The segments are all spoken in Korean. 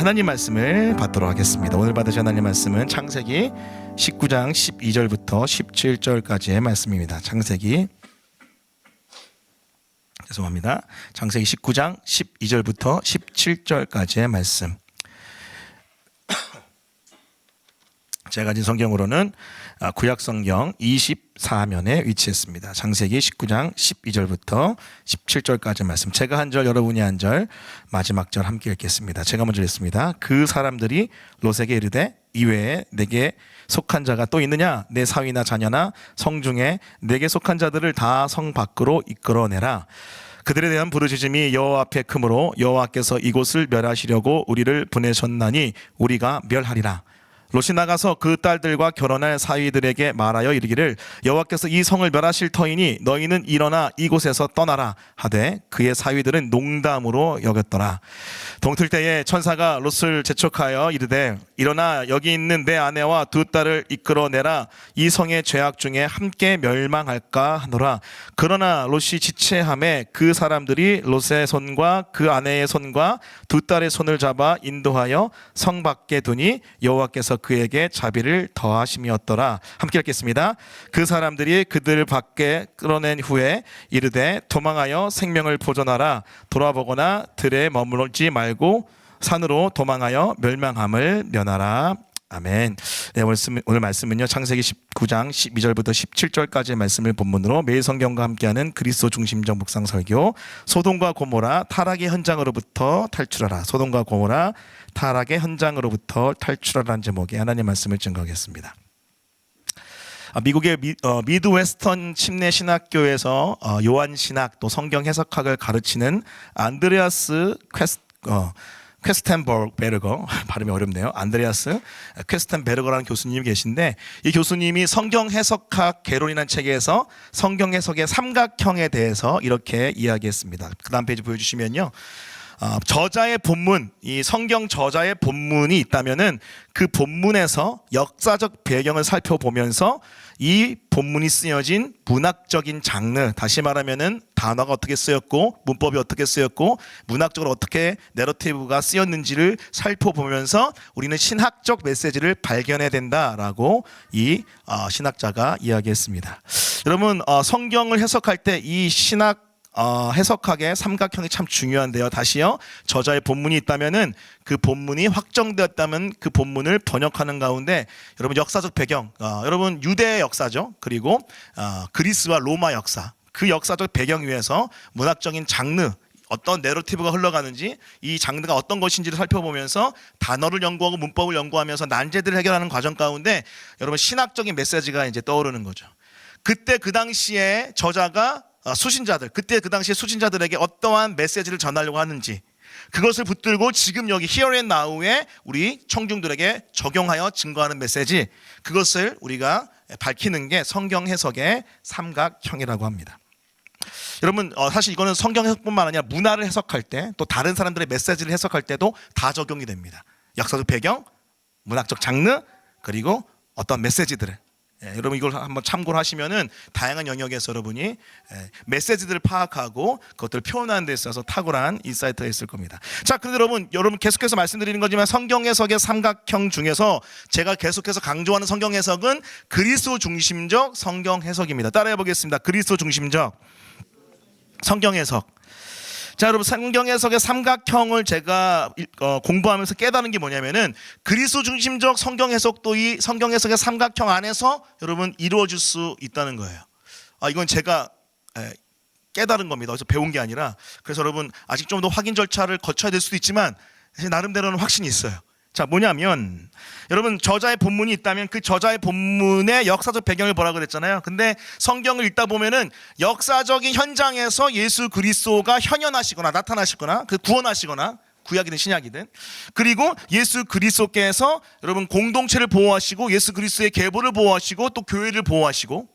하나님 말씀을 받도록 하겠습니다. 오늘 받으실 하나님 말씀은 창세기 19장 12절부터 17절까지의 말씀입니다. 창세기 19장 12절부터 17절까지의 말씀. 제가 가진 성경으로는 구약성경 24면에 위치했습니다. 창세기 19장 12절부터 17절까지 말씀. 제가 한 절, 여러분이 한 절, 마지막 절 함께 읽겠습니다. 제가 먼저 읽습니다. 그 사람들이 롯에게 이르되 이외에 내게 속한 자가 또 있느냐? 내 사위나 자녀나 성중에 내게 속한 자들을 다 성 밖으로 이끌어내라. 그들에 대한 부르짖음이 여호와 앞에 크므로 여호와께서 이곳을 멸하시려고 우리를 보내셨나니 우리가 멸하리라. 롯이 나가서 그 딸들과 결혼할 사위들에게 말하여 이르기를 여호와께서 이 성을 멸하실 터이니 너희는 일어나 이곳에서 떠나라 하되 그의 사위들은 농담으로 여겼더라. 동틀 때에 천사가 롯을 재촉하여 이르되 일어나 여기 있는 내 아내와 두 딸을 이끌어내라. 이 성의 죄악 중에 함께 멸망할까 하노라. 그러나 롯이 지체함에 그 사람들이 롯의 손과 그 아내의 손과 두 딸의 손을 잡아 인도하여 성 밖에 두니 여호와께서 그에게 자비를 더하심이었더라. 함께 읽겠습니다. 그 사람들이 그들 밖에 끌어낸 후에 이르되 도망하여 생명을 보존하라. 돌아보거나 들에 머물지 말고 산으로 도망하여 멸망함을 면하라. 아멘. 네, 오늘 말씀은요 창세기 19장 12절부터 17절까지의 말씀을 본문으로 매일 성경과 함께하는 그리스도 중심적 묵상 설교, 소돔과 고모라 타락의 현장으로부터 탈출하라. 소돔과 고모라 타락의 현장으로부터 탈출하라는 제목의 하나님 말씀을 증거하겠습니다. 미국의 미드웨스턴 침례 신학교에서 요한 신학 또 성경 해석학을 가르치는 안드레아스 퀘스텐베르거, 발음이 어렵네요. 안드레아스 퀘스텐베르거라는 교수님이 계신데, 이 교수님이 성경 해석학 개론이라는 책에서 성경 해석의 삼각형에 대해서 이렇게 이야기했습니다. 그 다음 페이지 보여주시면요, 저자의 본문, 이 성경 저자의 본문이 있다면은 그 본문에서 역사적 배경을 살펴보면서 이 본문이 쓰여진 문학적인 장르, 다시 말하면은 단어가 어떻게 쓰였고 문법이 어떻게 쓰였고 문학적으로 어떻게 내러티브가 쓰였는지를 살펴보면서 우리는 신학적 메시지를 발견해야 된다라고 이 신학자가 이야기했습니다. 여러분, 성경을 해석할 때 이 신학 해석학의 삼각형이 참 중요한데요. 다시요, 저자의 본문이 있다면은 그 본문이 확정되었다면 그 본문을 번역하는 가운데 여러분 역사적 배경, 여러분 유대의 역사죠. 그리고 그리스와 로마 역사, 그 역사적 배경 위에서 문학적인 장르, 어떤 내러티브가 흘러가는지, 이 장르가 어떤 것인지를 살펴보면서 단어를 연구하고 문법을 연구하면서 난제들을 해결하는 과정 가운데 여러분 신학적인 메시지가 이제 떠오르는 거죠. 그때 그 당시에 저자가 수신자들, 그때 그 당시에 수신자들에게 어떠한 메시지를 전하려고 하는지, 그것을 붙들고 지금 여기 Here and Now에 우리 청중들에게 적용하여 증거하는 메시지, 그것을 우리가 밝히는 게 성경 해석의 삼각형이라고 합니다. 여러분, 사실 이거는 성경 해석뿐만 아니라 문화를 해석할 때, 또 다른 사람들의 메시지를 해석할 때도 다 적용이 됩니다. 역사적 배경, 문학적 장르, 그리고 어떤 메시지들을, 여러분 이걸 한번 참고를 하시면은 다양한 영역에서 여러분이 메시지들을 파악하고 그것들을 표현하는 데 있어서 탁월한 인사이트가 있을 겁니다. 자, 그런데 여러분 계속해서 말씀드리는 거지만 성경 해석의 삼각형 중에서 제가 계속해서 강조하는 성경 해석은 그리스도 중심적 성경 해석입니다. 따라해 보겠습니다. 그리스도 중심적 성경 해석. 자, 여러분, 성경 해석의 삼각형을 제가 공부하면서 깨달은 게 뭐냐면은 그리스도 중심적 성경 해석도 이 성경 해석의 삼각형 안에서 여러분 이루어질 수 있다는 거예요. 이건 제가 깨달은 겁니다. 그래서 배운 게 아니라. 그래서 여러분 아직 좀 더 확인 절차를 거쳐야 될 수도 있지만 나름대로는 확신이 있어요. 자, 뭐냐면 여러분 저자의 본문이 있다면 그 저자의 본문의 역사적 배경을 보라 그랬잖아요. 근데 성경을 읽다 보면은 역사적인 현장에서 예수 그리스도가 현현하시거나 나타나시거나 그 구원하시거나 구약이든 신약이든, 그리고 예수 그리스도께서 여러분 공동체를 보호하시고 예수 그리스도의 계보를 보호하시고 또 교회를 보호하시고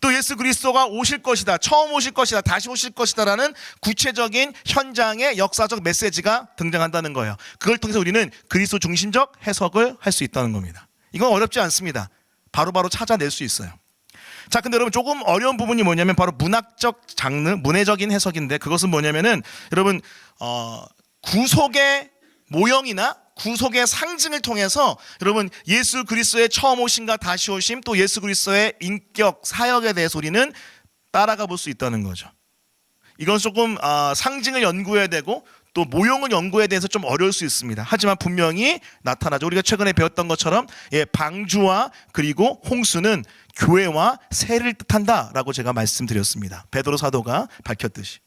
또 예수 그리스도가 오실 것이다, 처음 오실 것이다, 다시 오실 것이다 라는 구체적인 현장의 역사적 메시지가 등장한다는 거예요. 그걸 통해서 우리는 그리스도 중심적 해석을 할 수 있다는 겁니다. 이건 어렵지 않습니다. 바로바로 찾아낼 수 있어요. 자, 근데 여러분 조금 어려운 부분이 뭐냐면 바로 문학적 장르, 문해적인 해석인데, 그것은 뭐냐면은 여러분 구속의 모형이나 구속의 상징을 통해서 여러분 예수 그리스도의 처음 오심과 다시 오심, 또 예수 그리스도의 인격 사역에 대해서 우리는 따라가 볼 수 있다는 거죠. 이건 조금 상징을 연구해야 되고 또 모형을 연구에 대해서 좀 어려울 수 있습니다. 하지만 분명히 나타나죠. 우리가 최근에 배웠던 것처럼 방주와 그리고 홍수는 교회와 새를 뜻한다라고 제가 말씀드렸습니다. 베드로 사도가 밝혔듯이.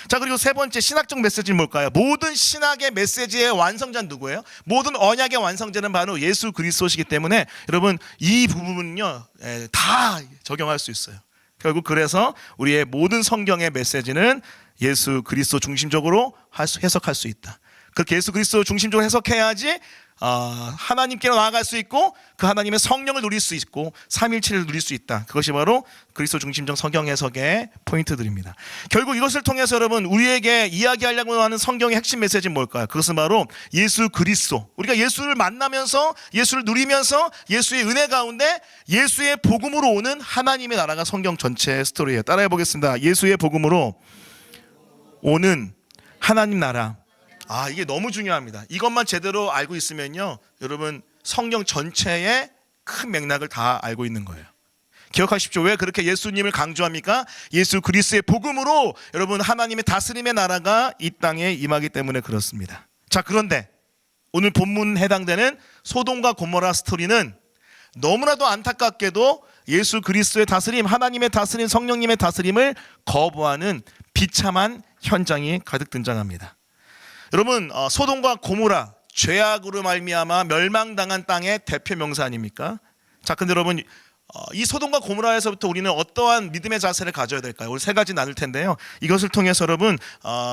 자, 그리고 세 번째 신학적 메시지는 뭘까요? 모든 신학의 메시지의 완성자는 누구예요? 모든 언약의 완성자는 바로 예수 그리스도시기 때문에 여러분 이 부분은요 다 적용할 수 있어요. 결국 그래서 우리의 모든 성경의 메시지는 예수 그리스도 중심적으로 해석할 수 있다. 그렇게 예수 그리스도 중심적으로 해석해야지 하나님께로 나아갈 수 있고 그 하나님의 성령을 누릴 수 있고 삼일체를 누릴 수 있다. 그것이 바로 그리스도 중심적 성경 해석의 포인트들입니다. 결국 이것을 통해서 여러분 우리에게 이야기하려고 하는 성경의 핵심 메시지는 뭘까요? 그것은 바로 예수 그리스도. 우리가 예수를 만나면서 예수를 누리면서 예수의 은혜 가운데 예수의 복음으로 오는 하나님의 나라가 성경 전체의 스토리예요. 따라해 보겠습니다. 예수의 복음으로 오는 하나님 나라. 이게 너무 중요합니다. 이것만 제대로 알고 있으면요 여러분 성경 전체의 큰 맥락을 다 알고 있는 거예요. 기억하십시오. 왜 그렇게 예수님을 강조합니까? 예수 그리스도의 복음으로 여러분 하나님의 다스림의 나라가 이 땅에 임하기 때문에 그렇습니다. 자, 그런데 오늘 본문 해당되는 소돔과 고모라 스토리는 너무나도 안타깝게도 예수 그리스도의 다스림, 하나님의 다스림, 성령님의 다스림을 거부하는 비참한 현장이 가득 등장합니다. 여러분 소돔과 고모라 죄악으로 말미암아 멸망당한 땅의 대표 명사 아닙니까? 자, 근데 여러분 이 소돔과 고모라에서부터 우리는 어떠한 믿음의 자세를 가져야 될까요? 오늘 세 가지 나눌 텐데요. 이것을 통해서 여러분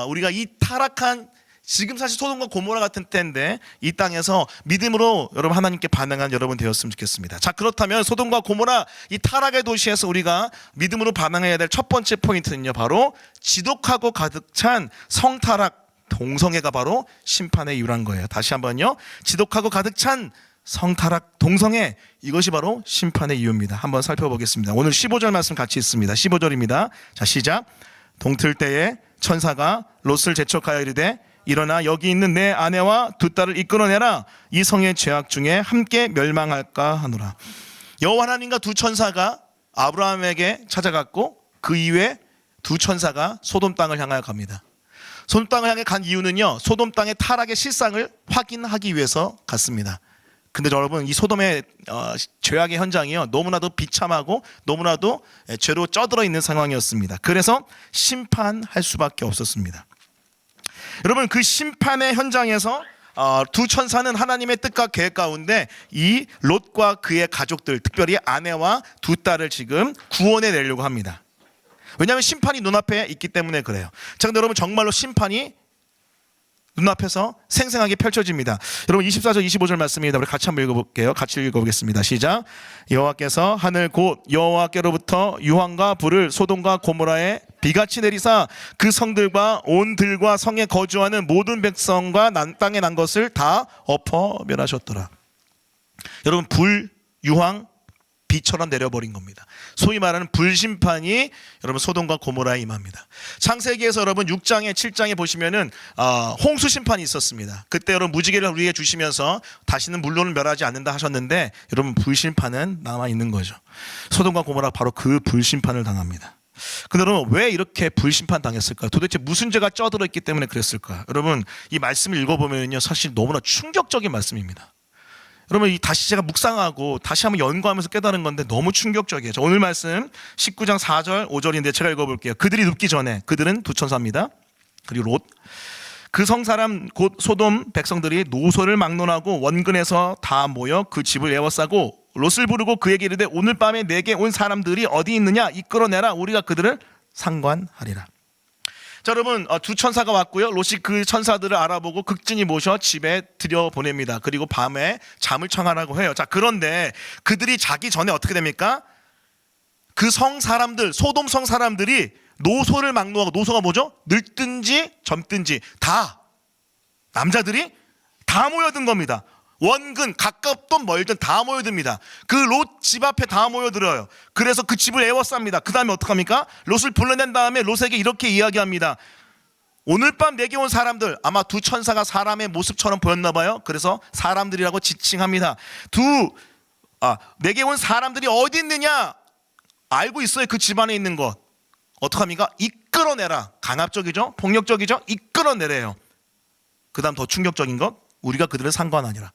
우리가 이 타락한 지금 사실 소돔과 고모라 같은 때인데 이 땅에서 믿음으로 여러분 하나님께 반응한 여러분 되었으면 좋겠습니다. 자, 그렇다면 소돔과 고모라 이 타락의 도시에서 우리가 믿음으로 반응해야 될 첫 번째 포인트는요 바로 지독하고 가득 찬 성타락 동성애가 바로 심판의 이유란 거예요. 다시 한번요. 지독하고 가득 찬 성타락 동성애, 이것이 바로 심판의 이유입니다. 한번 살펴보겠습니다. 오늘 15절 말씀 같이 있습니다. 15절입니다. 자, 시작. 동틀 때에 천사가 롯을 재촉하여 이르되 일어나 여기 있는 내 아내와 두 딸을 이끌어내라. 이 성의 죄악 중에 함께 멸망할까 하노라. 여호와 하나님과 두 천사가 아브라함에게 찾아갔고 그 이후에 두 천사가 소돔 땅을 향하여 갑니다. 소돔 땅을 향해 간 이유는요 소돔 땅의 타락의 실상을 확인하기 위해서 갔습니다. 근데 여러분 이 소돔의 죄악의 현장이요 너무나도 비참하고 너무나도 죄로 쩌들어 있는 상황이었습니다. 그래서 심판할 수밖에 없었습니다. 여러분 그 심판의 현장에서 두 천사는 하나님의 뜻과 계획 가운데 이 롯과 그의 가족들, 특별히 아내와 두 딸을 지금 구원해 내려고 합니다. 왜냐하면 심판이 눈앞에 있기 때문에 그래요. 자, 근데 여러분 정말로 심판이 눈앞에서 생생하게 펼쳐집니다. 여러분 24절 25절 말씀입니다. 우리 같이 한번 읽어볼게요. 같이 읽어보겠습니다. 시작. 여호와께서 하늘 곧 여호와께로부터 유황과 불을 소돔과 고모라에 비같이 내리사 그 성들과 온 들과 성에 거주하는 모든 백성과 땅에 난 것을 다 엎어 멸하셨더라. 여러분 불, 유황, 비처럼 내려버린 겁니다. 소위 말하는 불심판이 여러분 소돔과 고모라에 임합니다. 창세기에서 여러분 6장에 7장에 보시면은 홍수 심판이 있었습니다. 그때 여러분 무지개를 우리에게 주시면서 다시는 물론을 멸하지 않는다 하셨는데 여러분 불심판은 남아 있는 거죠. 소돔과 고모라 바로 그 불심판을 당합니다. 근데 여러분 왜 이렇게 불심판 당했을까요? 도대체 무슨 죄가 쩌들어 있기 때문에 그랬을까요? 여러분 이 말씀을 읽어보면요 사실 너무나 충격적인 말씀입니다. 여러분 다시 제가 묵상하고 다시 한번 연구하면서 깨달은 건데 너무 충격적이에요. 자, 오늘 말씀 19장 4절 5절인데 제가 읽어볼게요. 그들이 눕기 전에, 그들은 두 천사입니다. 그리고 롯, 그 성사람 곧 소돔 백성들이 노소를 막론하고 원근에서 다 모여 그 집을 에워싸고 롯을 부르고 그에게 이르되 오늘 밤에 내게 온 사람들이 어디 있느냐 이끌어내라. 우리가 그들을 상관하리라. 자, 여러분 두 천사가 왔고요. 롯이 그 천사들을 알아보고 극진히 모셔 집에 들여보냅니다. 그리고 밤에 잠을 청하라고 해요. 자, 그런데 그들이 자기 전에 어떻게 됩니까? 그 성 사람들, 소돔 성 사람들이 노소를 막론하고, 노소가 뭐죠? 늙든지 젊든지 다 남자들이 다 모여든 겁니다. 원근 가깝든 멀든 다 모여듭니다. 그 롯 집 앞에 다 모여들어요. 그래서 그 집을 에워쌉니다. 그 다음에 어떡합니까? 롯을 불러낸 다음에 롯에게 이렇게 이야기합니다. 오늘 밤 내게 온 사람들, 아마 두 천사가 사람의 모습처럼 보였나 봐요. 그래서 사람들이라고 지칭합니다. 내게 온 사람들이 어디 있느냐? 알고 있어요. 그 집안에 있는 것. 어떡합니까? 이끌어내라. 강압적이죠? 폭력적이죠? 이끌어내래요. 그 다음 더 충격적인 것, 우리가 그들을 상관하니라.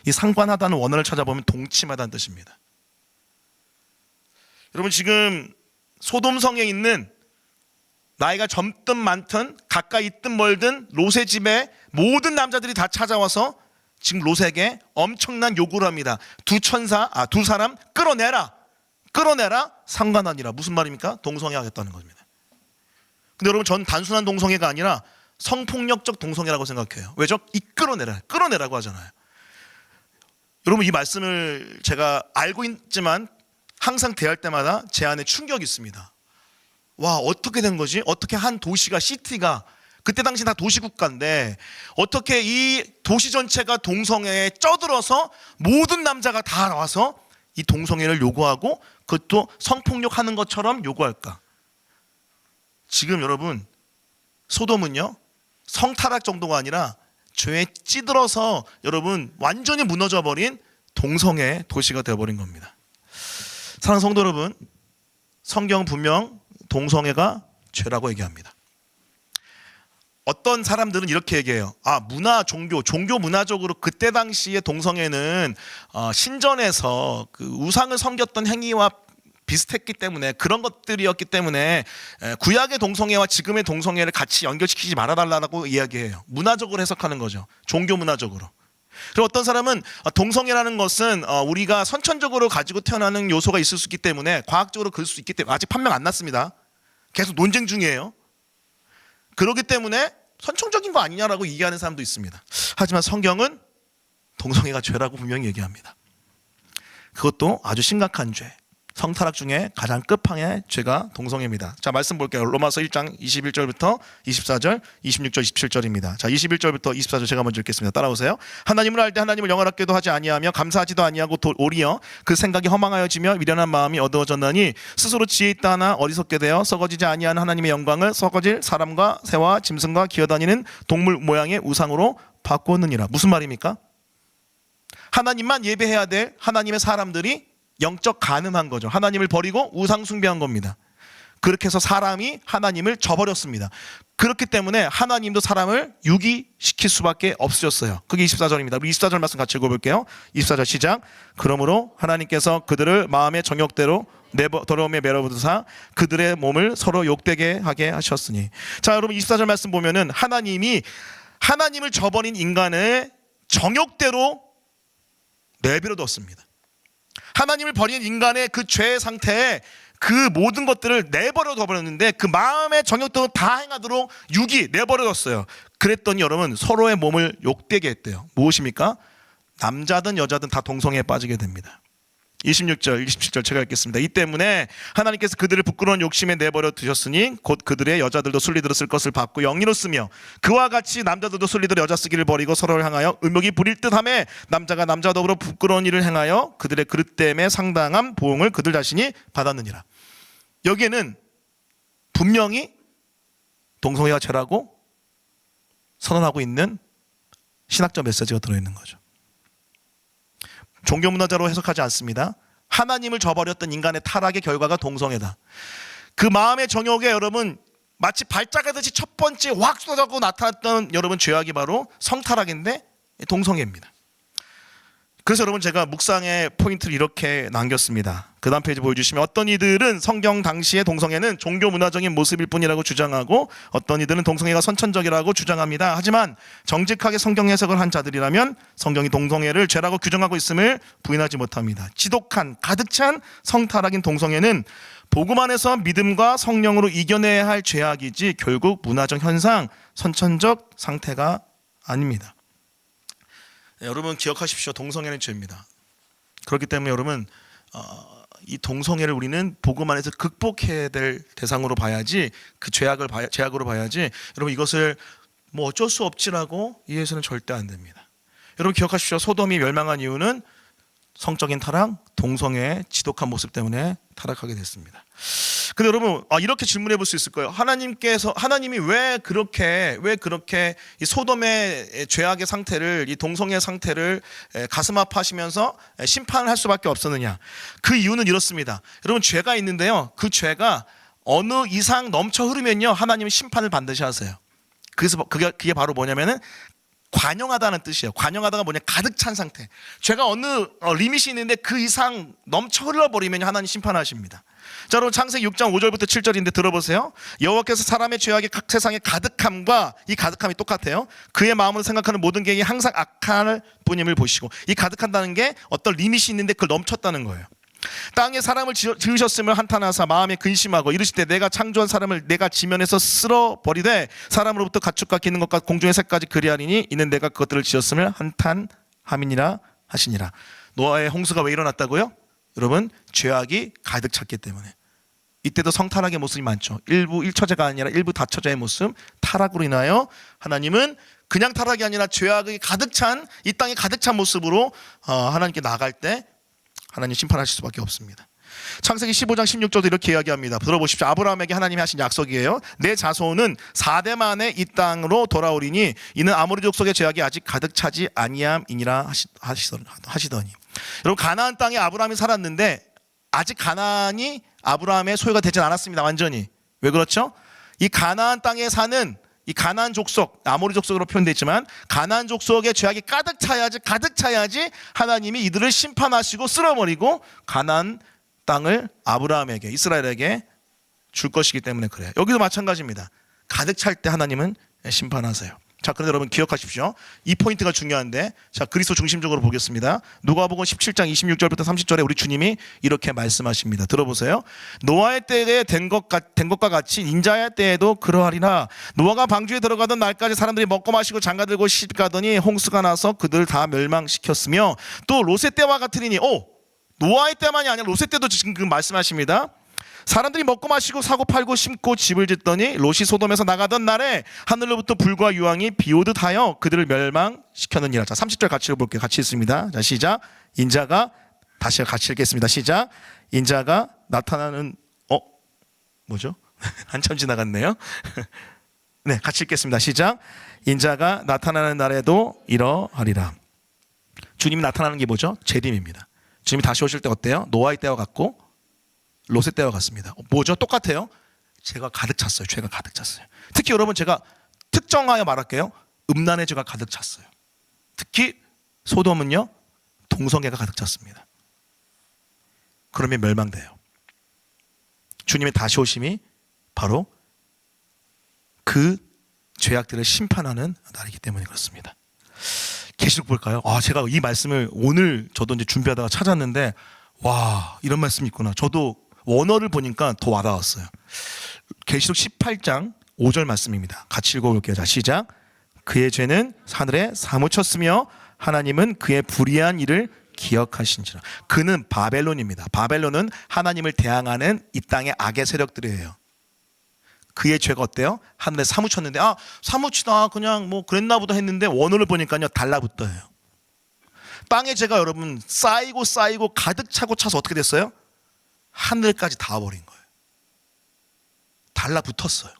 이 상관하다는 원어를 찾아보면 동침하다는 뜻입니다. 여러분, 지금 소돔성에 있는 나이가 젊든 많든 가까이 있든 멀든 롯의 집에 모든 남자들이 다 찾아와서 지금 롯에게 엄청난 요구를 합니다. 두 사람 끌어내라. 상관하니라. 무슨 말입니까? 동성애하겠다는 겁니다. 근데 여러분, 전 단순한 동성애가 아니라 성폭력적 동성애라고 생각해요. 왜죠? 끌어내라고 하잖아요. 여러분, 이 말씀을 제가 알고 있지만 항상 대할 때마다 제 안에 충격이 있습니다. 와, 어떻게 된 거지? 어떻게 한 도시가, 시티가, 그때 당시 다 도시국가인데 어떻게 이 도시 전체가 동성애에 쩌들어서 모든 남자가 다 나와서 이 동성애를 요구하고 그것도 성폭력하는 것처럼 요구할까? 지금 여러분, 소돔은요, 성타락 정도가 아니라 죄에 찌들어서 여러분 완전히 무너져버린 동성애 도시가 되어버린 겁니다. 사랑하는 성도 여러분, 성경은 분명 동성애가 죄라고 얘기합니다. 어떤 사람들은 이렇게 얘기해요. 종교 문화적으로 그때 당시에 동성애는 신전에서 그 우상을 섬겼던 행위와 비슷했기 때문에, 그런 것들이었기 때문에 구약의 동성애와 지금의 동성애를 같이 연결시키지 말아달라고 이야기해요. 문화적으로 해석하는 거죠. 종교 문화적으로. 그리고 어떤 사람은 동성애라는 것은 우리가 선천적으로 가지고 태어나는 요소가 있을 수 있기 때문에, 과학적으로 그럴 수 있기 때문에, 아직 판명 안 났습니다. 계속 논쟁 중이에요. 그렇기 때문에 선천적인 거 아니냐라고 얘기하는 사람도 있습니다. 하지만 성경은 동성애가 죄라고 분명히 얘기합니다. 그것도 아주 심각한 죄. 성타락 중에 가장 끝판의 죄가 동성애입니다. 자, 말씀 볼게요. 로마서 1장 21절부터 24절, 26절, 27절입니다. 자, 21절부터 24절 제가 먼저 읽겠습니다. 따라오세요. 하나님을 알 때 하나님을 영원하게도 하지 아니하며 감사하지도 아니하고 오히려 그 생각이 허망하여지며 미련한 마음이 어두워졌나니 스스로 지혜 있다 하나 어리석게 되어 썩어지지 아니하는 하나님의 영광을 썩어질 사람과 새와 짐승과 기어다니는 동물 모양의 우상으로 바꾸었느니라. 무슨 말입니까? 하나님만 예배해야 될 하나님의 사람들이 영적 간음한 거죠. 하나님을 버리고 우상 숭배한 겁니다. 그렇게 해서 사람이 하나님을 저버렸습니다. 그렇기 때문에 하나님도 사람을 유기시킬 수밖에 없으셨어요. 그게 24절입니다. 우리 24절 말씀 같이 읽어볼게요. 24절 시작. 그러므로 하나님께서 그들을 마음의 정욕대로 더러움에 매려부두사 그들의 몸을 서로 욕되게 하게 하셨으니. 자, 여러분, 24절 말씀 보면은 하나님을 저버린 인간을 정욕대로 내버려 뒀습니다. 하나님을 버린 인간의 그 죄의 상태에 그 모든 것들을 내버려 둬버렸는데, 그 마음의 정욕대로 다 행하도록 내버려 뒀어요. 그랬더니 여러분, 서로의 몸을 욕되게 했대요. 무엇입니까? 남자든 여자든 다 동성애에 빠지게 됩니다. 26절, 27절 제가 읽겠습니다. 이 때문에 하나님께서 그들을 부끄러운 욕심에 내버려 두셨으니 곧 그들의 여자들도 순리대로 쓸 것을 받고 영리로 쓰며 그와 같이 남자들도 순리대로 여자 쓰기를 버리고 서로를 향하여 의목이 부릴 듯하며 남자가 남자 더불어 부끄러운 일을 행하여 그들의 그릇됨에 상당한 보응을 그들 자신이 받았느니라. 여기에는 분명히 동성애가 죄라고 선언하고 있는 신학적 메시지가 들어있는 거죠. 종교 문화자로 해석하지 않습니다. 하나님을 저버렸던 인간의 타락의 결과가 동성애다. 그 마음의 정욕에 여러분 마치 발작하듯이 첫 번째 확 쏟아지고 나타났던 여러분 죄악이 바로 성타락인데 동성애입니다. 그래서 여러분, 제가 묵상의 포인트를 이렇게 남겼습니다. 그 다음 페이지 보여주시면, 어떤 이들은 성경 당시의 동성애는 종교 문화적인 모습일 뿐이라고 주장하고 어떤 이들은 동성애가 선천적이라고 주장합니다. 하지만 정직하게 성경 해석을 한 자들이라면 성경이 동성애를 죄라고 규정하고 있음을 부인하지 못합니다. 지독한 가득 찬 성타락인 동성애는 복음 안에서 믿음과 성령으로 이겨내야 할 죄악이지 결국 문화적 현상, 선천적 상태가 아닙니다. 네, 여러분 기억하십시오. 동성애는 죄입니다. 그렇기 때문에 여러분, 이 동성애를 우리는 복음 안에서 극복해야 될 대상으로 봐야지, 그 죄악으로 봐야지, 여러분 이것을 뭐 어쩔 수 없지라고 이해해서는 절대 안 됩니다. 여러분 기억하십시오. 소돔이 멸망한 이유는 성적인 타락, 동성애의 지독한 모습 때문에 타락하게 됐습니다. 근데 여러분 이렇게 질문해 볼 수 있을 거예요. 하나님이 왜 그렇게 이 소돔의 죄악의 상태를, 이 동성애 상태를 가슴 아파하시면서 심판을 할 수밖에 없었느냐? 그 이유는 이렇습니다. 여러분, 죄가 있는데요, 그 죄가 어느 이상 넘쳐 흐르면요, 하나님은 심판을 반드시 하세요. 그래서 그게 바로 뭐냐면은 관용하다는 뜻이에요. 관용하다가 뭐냐, 가득 찬 상태. 죄가 어느 리밋이 있는데 그 이상 넘쳐 흘러버리면 하나님 심판하십니다. 자, 여러분, 창세기 6장 5절부터 7절인데 들어보세요. 여호와께서 사람의 죄악이 각 세상의 가득함과, 이 가득함이 똑같아요. 그의 마음으로 생각하는 모든 계획이 항상 악할 뿐임을 보시고, 이 가득한다는 게 어떤 리밋이 있는데 그걸 넘쳤다는 거예요. 땅에 사람을 지으셨음을 한탄하사 마음에 근심하고 이르시되 내가 창조한 사람을 내가 지면에서 쓸어버리되 사람으로부터 가축과 기는 것과 공중의 새까지 그리하리니 이는 내가 그것들을 지었음을 한탄함이니라 하시니라. 노아의 홍수가 왜 일어났다고요? 여러분, 죄악이 가득 찼기 때문에. 이때도 성타락의 모습이 많죠. 일부 일처제가 아니라 일부 다처제의 모습, 타락으로 인하여 하나님은 그냥 타락이 아니라 죄악이 가득 찬, 이 땅에 가득 찬 모습으로 하나님께 나아갈 때 하나님 심판하실 수밖에 없습니다. 창세기 15장 16절도 이렇게 이야기합니다. 들어보십시오. 아브라함에게 하나님이 하신 약속이에요. 내 자손은 4대 만에 이 땅으로 돌아오리니 이는 아모리 족속의 죄악이 아직 가득 차지 아니함이니라 하시더니. 여러분, 가나안 땅에 아브라함이 살았는데 아직 가나안이 아브라함의 소유가 되진 않았습니다. 완전히. 왜 그렇죠? 이 가나안 땅에 사는 이 가나안 족속, 아모리 족속으로 표현되어 있지만 가나안 족속의 죄악이 가득 차야지 하나님이 이들을 심판하시고 쓸어버리고 가나안 땅을 아브라함에게, 이스라엘에게 줄 것이기 때문에 그래요. 여기도 마찬가지입니다. 가득 찰 때 하나님은 심판하세요. 자, 그런데 여러분 기억하십시오. 이 포인트가 중요한데, 자, 그리스도 중심적으로 보겠습니다. 누가복음 17장 26절부터 30절에 우리 주님이 이렇게 말씀하십니다. 들어보세요. 노아의 때에 된 것과 같이 인자의 때에도 그러하리라. 노아가 방주에 들어가던 날까지 사람들이 먹고 마시고 장가들고 시집가더니 홍수가 나서 그들 다 멸망시켰으며 또 롯의 때와 같으리니, 노아의 때만이 아니라 롯의 때도 지금 그 말씀하십니다. 사람들이 먹고 마시고 사고 팔고 심고 집을 짓더니 롯이 소돔에서 나가던 날에 하늘로부터 불과 유황이 비오듯 하여 그들을 멸망시켰느니라. 자, 30절 같이 읽어볼게요. 같이 읽습니다. 자, 시작. 인자가, 다시 같이 읽겠습니다. 시작. 인자가 나타나는, 뭐죠? 한참 지나갔네요. 네, 같이 읽겠습니다. 시작. 인자가 나타나는 날에도 이러하리라. 주님이 나타나는 게 뭐죠? 재림입니다. 주님이 다시 오실 때 어때요? 노아의 때와 같고 롯의 때와 같습니다. 뭐죠? 똑같아요. 죄가 가득 찼어요. 죄가 가득 찼어요. 특히 여러분, 제가 특정하여 말할게요. 음란의 죄가 가득 찼어요. 특히 소돔은요, 동성애가 가득 찼습니다. 그러면 멸망돼요. 주님의 다시 오심이 바로 그 죄악들을 심판하는 날이기 때문에 그렇습니다. 계시록 볼까요? 제가 이 말씀을 오늘 저도 이제 준비하다가 찾았는데, 와, 이런 말씀이 있구나. 저도 원어를 보니까 더 와닿았어요. 계시록 18장 5절 말씀입니다. 같이 읽어볼게요. 자, 시작. 그의 죄는 하늘에 사무쳤으며 하나님은 그의 불의한 일을 기억하신지라. 그는 바벨론입니다. 바벨론은 하나님을 대항하는 이 땅의 악의 세력들이에요. 그의 죄가 어때요? 하늘에 사무쳤는데, 사무치다 그냥 뭐 그랬나 보다 했는데 원어를 보니까요, 달라붙어요. 땅의 죄가 여러분 쌓이고 가득 차고 차서 어떻게 됐어요? 하늘까지 닿아버린 거예요. 달라붙었어요.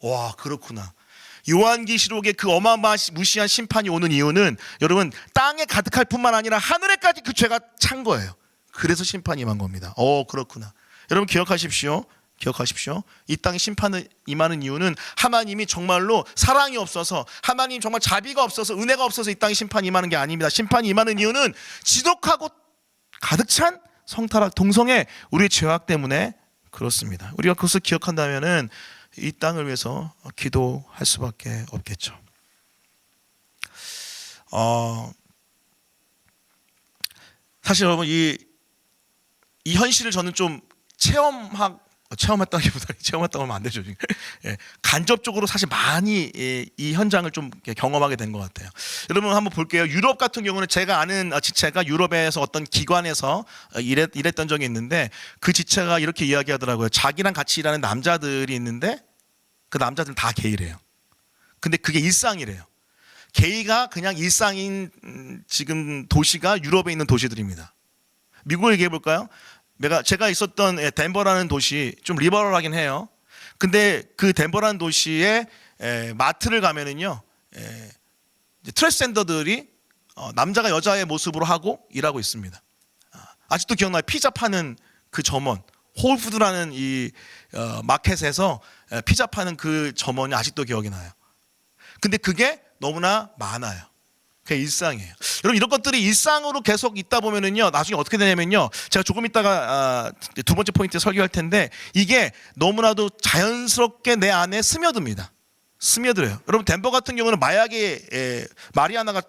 와, 그렇구나. 요한계시록에 그 어마무시한 심판이 오는 이유는 여러분 땅에 가득할 뿐만 아니라 하늘에까지 그 죄가 찬 거예요. 그래서 심판이 임한 겁니다. 그렇구나. 여러분 기억하십시오. 이 땅에 심판이 임하는 이유는 하나님이 정말로 사랑이 없어서, 하나님 정말 자비가 없어서, 은혜가 없어서 이 땅에 심판이 임하는 게 아닙니다. 심판이 임하는 이유는 지독하고 가득 찬 성타락, 동성애, 우리의 죄악 때문에 그렇습니다. 우리가 그것을 기억한다면은 이 땅을 위해서 기도할 수밖에 없겠죠. 사실 여러분 이 현실을 저는 좀 체험했다고 하면 안 되죠. 간접적으로 사실 많이 이 현장을 좀 경험하게 된 것 같아요. 여러분 한번 볼게요. 유럽 같은 경우는 제가 아는 지체가 유럽에서 어떤 기관에서 일했던 적이 있는데, 그 지체가 이렇게 이야기하더라고요. 자기랑 같이 일하는 남자들이 있는데 그 남자들은 다 게이래요. 근데 그게 일상이래요. 게이가 그냥 일상인 지금 도시가 유럽에 있는 도시들입니다. 미국을 얘기해 볼까요? 제가 있었던 덴버라는 도시 좀 리버럴하긴 해요. 근데 그 덴버라는 도시에 마트를 가면은요, 트랜스젠더들이 남자가 여자의 모습으로 하고 일하고 있습니다. 아직도 기억나요. 피자 파는 그 점원, 홀푸드라는 이 마켓에서 피자 파는 그 점원이 아직도 기억이 나요. 근데 그게 너무나 많아요. 그게 일상이에요. 여러분, 이런 것들이 일상으로 계속 있다 보면은요, 나중에 어떻게 되냐면요, 제가 조금 있다가 두 번째 포인트 설교할 텐데, 이게 너무나도 자연스럽게 내 안에 스며듭니다. 스며들어요. 여러분, 덴버 같은 경우는 마약의 마리아나가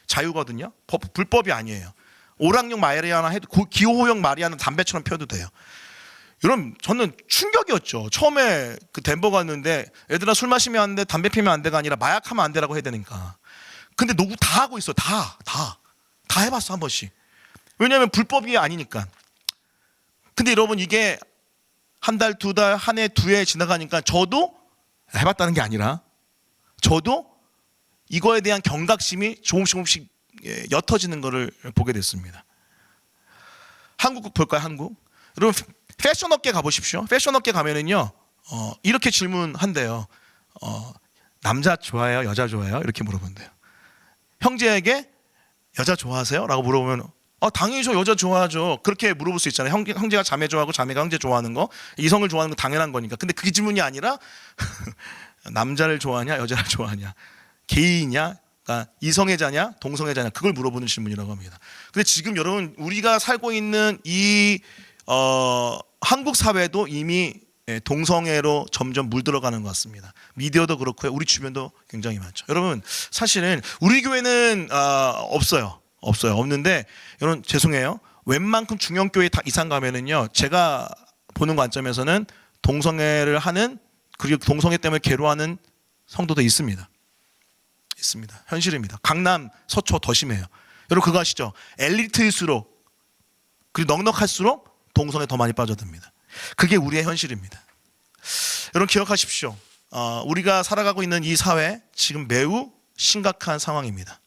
자유거든요. 불법이 아니에요. 오락용 마리아나 해도 기호용 마리아나 담배처럼 피워도 돼요. 여러분, 저는 충격이었죠. 처음에 그 덴버 갔는데 애들아 술 마시면 안 돼, 담배 피면 안 돼가 아니라 마약하면 안 되라고 해야 되니까. 근데 누구 다 하고 있어. 다 해봤어, 한 번씩. 왜냐하면 불법이 아니니까. 근데 여러분, 이게 한 달, 두 달, 한 해, 두 해 지나가니까 저도 해봤다는 게 아니라 저도 이거에 대한 경각심이 조금씩 옅어지는 것을 보게 됐습니다. 한국 볼까요? 한국. 여러분, 패션 업계 가보십시오. 패션 업계 가면은요, 이렇게 질문한대요. 남자 좋아해요? 여자 좋아해요? 이렇게 물어본대요. 형제에게 여자 좋아하세요? 라고 물어보면 당연히 저 여자 좋아하죠. 그렇게 물어볼 수 있잖아요. 형제가 자매 좋아하고 자매가 형제 좋아하는 거, 이성을 좋아하는 거 당연한 거니까. 근데 그게 질문이 아니라 남자를 좋아하냐 여자를 좋아하냐, 게이냐, 그러니까 이성애자냐 동성애자냐, 그걸 물어보는 질문이라고 합니다. 근데 지금 여러분, 우리가 살고 있는 이 한국 사회도 이미 동성애로 점점 물들어가는 것 같습니다. 미디어도 그렇고요, 우리 주변도 굉장히 많죠. 여러분, 사실은 우리 교회는 없는데, 여러분 죄송해요. 웬만큼 중형교회 이상 가면은요, 제가 보는 관점에서는 동성애를 하는, 그리고 동성애 때문에 괴로워하는 성도도 있습니다. 현실입니다. 강남, 서초 더 심해요. 여러분 그거 아시죠? 엘리트일수록, 그리고 넉넉할수록 동성애 더 많이 빠져듭니다. 그게 우리의 현실입니다. 여러분 기억하십시오. 우리가 살아가고 있는 이 사회, 지금 매우 심각한 상황입니다.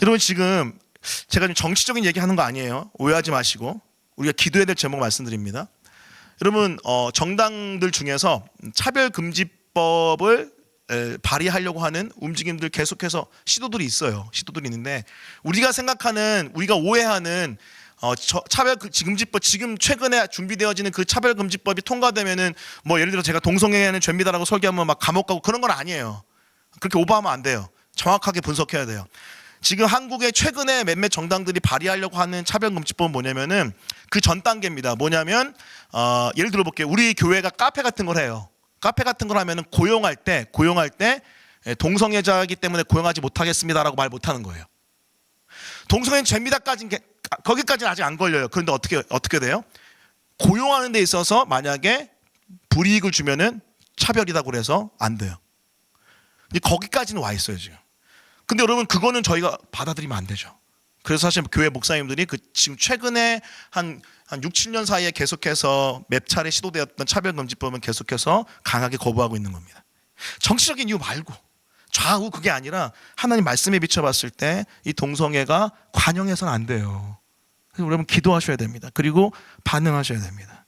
여러분, 지금 제가 좀 정치적인 얘기하는 거 아니에요. 오해하지 마시고 우리가 기도해야 될 제목 말씀드립니다. 여러분, 정당들 중에서 차별금지법을 발의하려고 하는 움직임들 계속해서 시도들이 있는데, 우리가 생각하는, 우리가 오해하는 차별금지법, 지금 최근에 준비되어지는 그 차별금지법이 통과되면은 뭐 예를 들어 제가 동성애는 죄입니다라고 설교하면 막 감옥 가고 그런 건 아니에요. 그렇게 오버하면 안 돼요. 정확하게 분석해야 돼요. 지금 한국의 최근에 몇몇 정당들이 발의하려고 하는 차별금지법은 뭐냐면은 그 전 단계입니다. 뭐냐면 예를 들어 볼게요. 우리 교회가 카페 같은 걸 해요. 카페 같은 걸 하면은 고용할 때 동성애자이기 때문에 고용하지 못하겠습니다라고 말 못하는 거예요. 동성애는 죄입니다까지는, 거기까지는 아직 안 걸려요. 그런데 어떻게 돼요? 고용하는 데 있어서 만약에 불이익을 주면은 차별이라고 그래서 안 돼요. 근데 거기까지는 와 있어요 지금. 근데 여러분, 그거는 저희가 받아들이면 안 되죠. 그래서 사실 교회 목사님들이 지금 최근에 한 6, 7년 사이에 계속해서 몇 차례 시도되었던 차별금지법은 계속해서 강하게 거부하고 있는 겁니다. 정치적인 이유 말고 좌우, 그게 아니라 하나님 말씀에 비춰봤을 때 이 동성애가 관용해서는 안 돼요. 그래서 여러분 기도하셔야 됩니다. 그리고 반응하셔야 됩니다.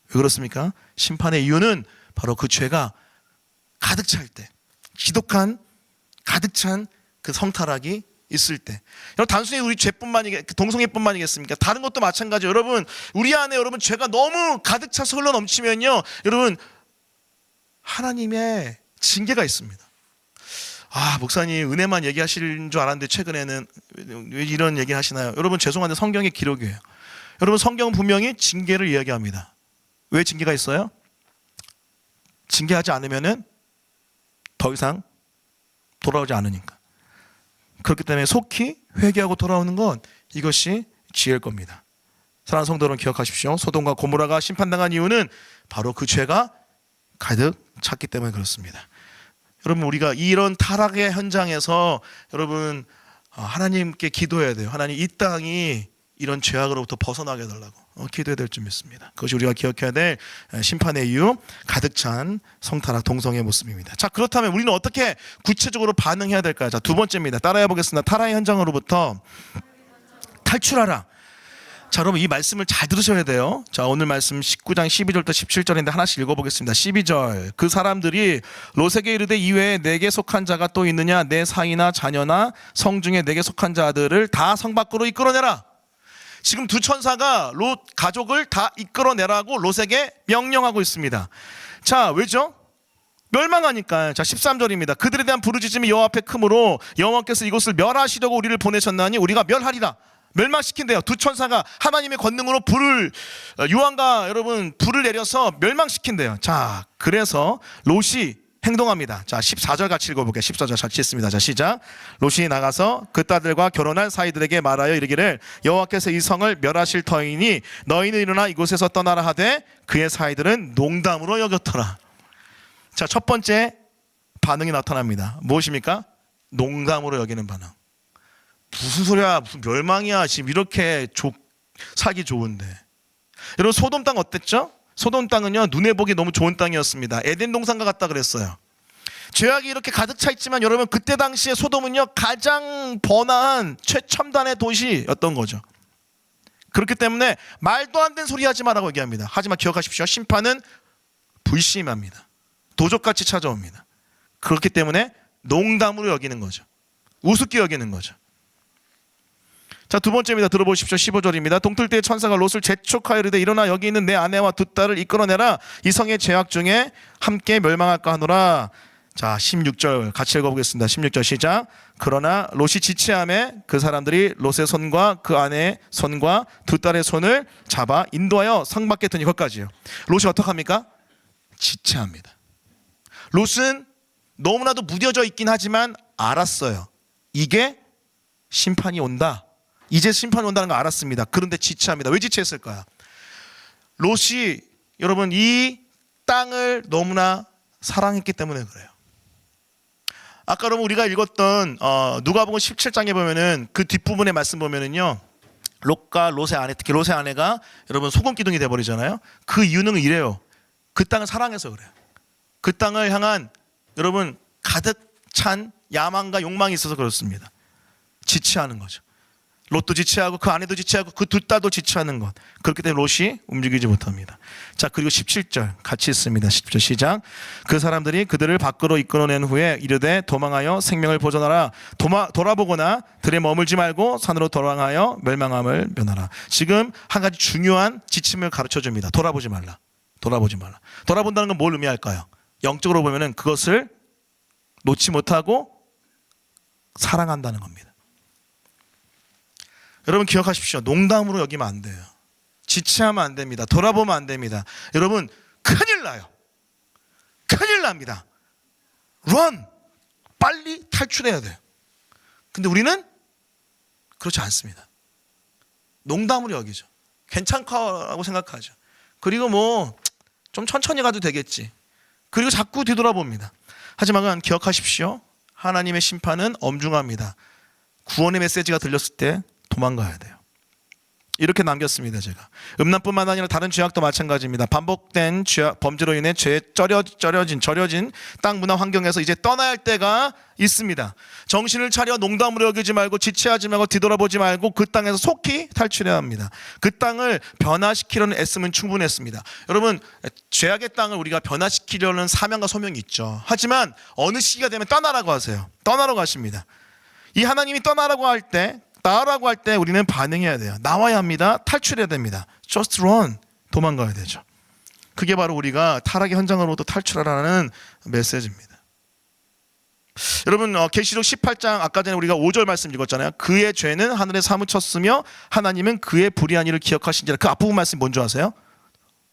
왜 그렇습니까? 심판의 이유는 바로 그 죄가 가득 찰 때, 지독한 가득 찬 그 성타락이 있을 때. 여러분, 단순히 우리 동성애뿐만이겠습니까? 다른 것도 마찬가지. 여러분, 우리 안에 죄가 너무 가득 차서 흘러 넘치면요, 여러분, 하나님의 징계가 있습니다. 목사님 은혜만 얘기하시는 줄 알았는데 최근에는 왜 이런 얘기 하시나요? 여러분, 죄송한데 성경의 기록이에요. 여러분, 성경은 분명히 징계를 이야기합니다. 왜 징계가 있어요? 징계하지 않으면은 더 이상 돌아오지 않으니까. 그렇기 때문에 속히 회개하고 돌아오는 건 이것이 지혜일 겁니다. 사랑하는 성도 여러분, 기억하십시오. 소돔과 고모라가 심판당한 이유는 바로 그 죄가 가득 찼기 때문에 그렇습니다. 여러분, 우리가 이런 타락의 현장에서 여러분 하나님께 기도해야 돼요. 하나님, 이 땅이 이런 죄악으로부터 벗어나게 해달라고 기도해야 될 줄 믿습니다. 그것이 우리가 기억해야 될 심판의 이유, 가득 찬 성타락, 동성애의 모습입니다. 자, 그렇다면 우리는 어떻게 구체적으로 반응해야 될까요? 자, 두 번째입니다. 따라해 보겠습니다. 타락의 현장으로부터 탈출하라. 자, 여러분 이 말씀을 잘 들으셔야 돼요. 자, 오늘 말씀 19장 12절부터 17절인데 하나씩 읽어보겠습니다. 12절. 그 사람들이 롯에게 이르되 이외에 내게 속한 자가 또 있느냐? 내 사이나 자녀나 성 중에 내게 속한 자들을 다 성 밖으로 이끌어내라. 지금 두 천사가 롯 가족을 다 이끌어내라고 롯에게 명령하고 있습니다. 자, 왜죠? 멸망하니까. 자, 13절입니다. 그들에 대한 부르짖음이 여호와 앞에 크므로 여호와께서 이곳을 멸하시려고 우리를 보내셨나니 우리가 멸하리라. 멸망시킨대요. 두 천사가 하나님의 권능으로 유황과 여러분 불을 내려서 멸망시킨대요. 자, 그래서 롯이 행동합니다. 자, 14절 같이 읽어볼게요. 14절 같이 읽습니다. 자, 시작. 롯이 나가서 그 딸들과 결혼한 사이들에게 말하여 이르기를 여호와께서 이 성을 멸하실 터이니 너희는 일어나 이곳에서 떠나라 하되 그의 사이들은 농담으로 여겼더라. 자, 첫 번째 반응이 나타납니다. 무엇입니까? 농담으로 여기는 반응. 무슨 소리야, 무슨 멸망이야, 지금 이렇게 살기 좋은데. 여러분, 소돔 땅 어땠죠? 소돔 땅은요, 눈에 보기 너무 좋은 땅이었습니다. 에덴 동산과 같다 그랬어요. 죄악이 이렇게 가득 차 있지만 여러분, 그때 당시에 소돔은요, 가장 번화한 최첨단의 도시였던 거죠. 그렇기 때문에 말도 안 되는 소리 하지 마라고 얘기합니다. 하지만 기억하십시오. 심판은 불심합니다. 도적같이 찾아옵니다. 그렇기 때문에 농담으로 여기는 거죠. 우습게 여기는 거죠. 자, 두 번째입니다. 들어보십시오. 15절입니다. 동틀 때의 천사가 롯을 재촉하여 이르되 일어나 여기 있는 내 아내와 두 딸을 이끌어내라. 이 성의 죄악 중에 함께 멸망할까 하노라. 자, 16절 같이 읽어보겠습니다. 16절 시작. 그러나 롯이 지체하매 그 사람들이 롯의 손과 그 아내의 손과 두 딸의 손을 잡아 인도하여 성 밖에 드니 것까지요. 롯이 어떡합니까? 지체합니다. 롯은 너무나도 무뎌져 있긴 하지만 알았어요. 이게 심판이 온다. 이제 심판이 온다는 걸 알았습니다. 그런데 지체합니다. 왜 지체했을까요? 롯이 여러분 이 땅을 너무나 사랑했기 때문에 그래요. 아까 여러분 우리가 읽었던 누가복음 17장에 보면은 그 뒷부분의 말씀 보면은요, 롯과 롯의 아내, 특히 롯의 아내가 여러분 소금 기둥이 돼버리잖아요. 그 이유는 이래요. 그 땅을 사랑해서 그래요. 그 땅을 향한 여러분 가득 찬 야망과 욕망이 있어서 그렇습니다. 지체하는 거죠. 롯도 지체하고 그 아내도 지체하고 그 두 딸도 지체하는 것. 그렇기 때문에 롯이 움직이지 못합니다. 자, 그리고 17절 같이 있습니다. 17절 시작. 그 사람들이 그들을 밖으로 이끌어낸 후에 이르되 도망하여 생명을 보존하라. 돌아보거나 들에 머물지 말고 산으로 도망하여 멸망함을 면하라. 지금 한 가지 중요한 지침을 가르쳐 줍니다. 돌아보지 말라. 돌아보지 말라. 돌아본다는 건 뭘 의미할까요? 영적으로 보면은 그것을 놓지 못하고 사랑한다는 겁니다. 여러분 기억하십시오. 농담으로 여기면 안 돼요. 지체하면 안 됩니다. 돌아보면 안 됩니다. 여러분 큰일 나요. 큰일 납니다. run! 빨리 탈출해야 돼요. 근데 우리는 그렇지 않습니다. 농담으로 여기죠. 괜찮다고 생각하죠. 그리고 뭐 좀 천천히 가도 되겠지. 그리고 자꾸 뒤돌아봅니다. 하지만 기억하십시오. 하나님의 심판은 엄중합니다. 구원의 메시지가 들렸을 때 도망가야 돼요. 이렇게 남겼습니다. 제가 음란뿐만 아니라 다른 죄악도 마찬가지입니다. 반복된 범죄로 인해 죄에 절여진 땅 문화 환경에서 이제 떠나야 할 때가 있습니다. 정신을 차려 농담으로 여기지 말고 지체하지 말고 뒤돌아보지 말고 그 땅에서 속히 탈출해야 합니다. 그 땅을 변화시키려는 애씀은 충분했습니다. 여러분 죄악의 땅을 우리가 변화시키려는 사명과 소명이 있죠. 하지만 어느 시기가 되면 떠나라고 하세요. 떠나러 가십니다. 이 하나님이 떠나라고 할 때, 나라고 할 때 우리는 반응해야 돼요. 나와야 합니다. 탈출해야 됩니다. Just run. 도망가야 되죠. 그게 바로 우리가 타락의 현장으로부터 탈출하라는 메시지입니다. 여러분 계시록 18장 아까 전에 우리가 5절 말씀 읽었잖아요. 그의 죄는 하늘에 사무쳤으며 하나님은 그의 불의한 일을 기억하신지라. 그 앞부분 말씀이 뭔지 아세요?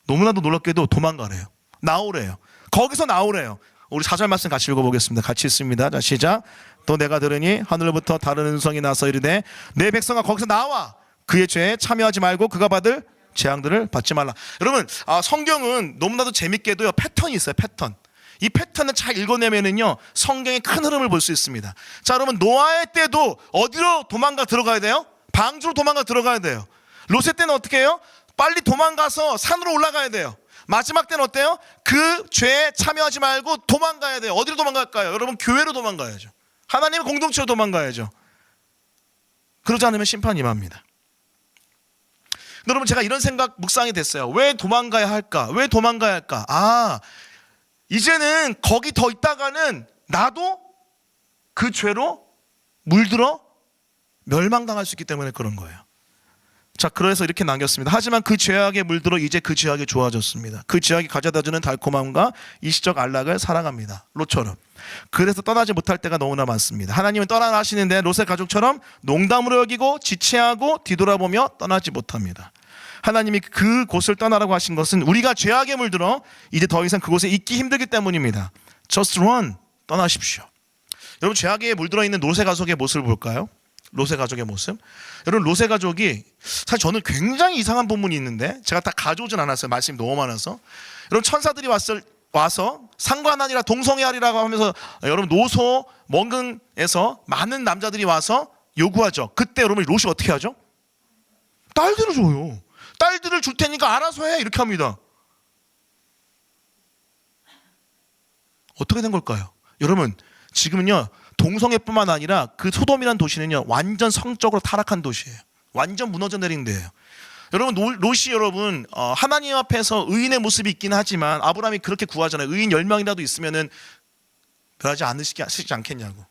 너무나도 놀랍게도 도망가래요. 나오래요. 거기서 나오래요. 우리 4절 말씀 같이 읽어보겠습니다. 같이 있습니다. 자, 시작. 또 내가 들으니 하늘로부터 다른 음성이 나서 이르되 내 백성아 거기서 나와. 그의 죄에 참여하지 말고 그가 받을 재앙들을 받지 말라. 여러분 성경은 너무나도 재밌게도요 패턴이 있어요. 패턴. 이 패턴을 잘 읽어내면은요 성경의 큰 흐름을 볼 수 있습니다. 자, 여러분 노아의 때도 어디로 도망가 들어가야 돼요? 방주로 도망가 들어가야 돼요. 롯의 때는 어떻게 해요? 빨리 도망가서 산으로 올라가야 돼요. 마지막 때는 어때요? 그 죄에 참여하지 말고 도망가야 돼요. 어디로 도망갈까요? 여러분 교회로 도망가야죠. 하나님의 공동체로 도망가야죠. 그러지 않으면 심판이 임합니다. 여러분 제가 이런 생각 묵상이 됐어요. 왜 도망가야 할까? 왜 도망가야 할까? 아, 이제는 거기 더 있다가는 나도 그 죄로 물들어 멸망당할 수 있기 때문에 그런 거예요. 자, 그래서 이렇게 남겼습니다. 하지만 그 죄악에 물들어 이제 그 죄악이 좋아졌습니다. 그 죄악이 가져다주는 달콤함과 일시적 안락을 사랑합니다. 롯처럼. 그래서 떠나지 못할 때가 너무나 많습니다. 하나님은 떠나라 하시는데 롯의 가족처럼 농담으로 여기고 지체하고 뒤돌아보며 떠나지 못합니다. 하나님이 그곳을 떠나라고 하신 것은 우리가 죄악에 물들어 이제 더 이상 그곳에 있기 힘들기 때문입니다. Just run. 떠나십시오. 여러분, 죄악에 물들어 있는 롯의 가족의 모습을 볼까요? 롯의 가족의 모습. 여러분, 롯의 가족이 사실 저는 굉장히 이상한 본문이 있는데 제가 다 가져오진 않았어요. 말씀이 너무 많아서. 여러분, 천사들이 와서 상관하니라 동성애하리라고 하면서 여러분 노소 멍근에서 많은 남자들이 와서 요구하죠. 그때 여러분 롯이 어떻게 하죠? 딸들을 줘요. 딸들을 줄 테니까 알아서 해, 이렇게 합니다. 어떻게 된 걸까요? 여러분, 지금은요 동성애뿐만 아니라 그 소돔이라는 도시는요 완전 성적으로 타락한 도시예요. 완전 무너져 내린 데예요. 여러분, 롯이 여러분 하나님 앞에서 의인의 모습이 있긴 하지만 아브라함이 그렇게 구하잖아요. 의인 10명이라도 있으면은 변하지 않으시지 않겠냐고.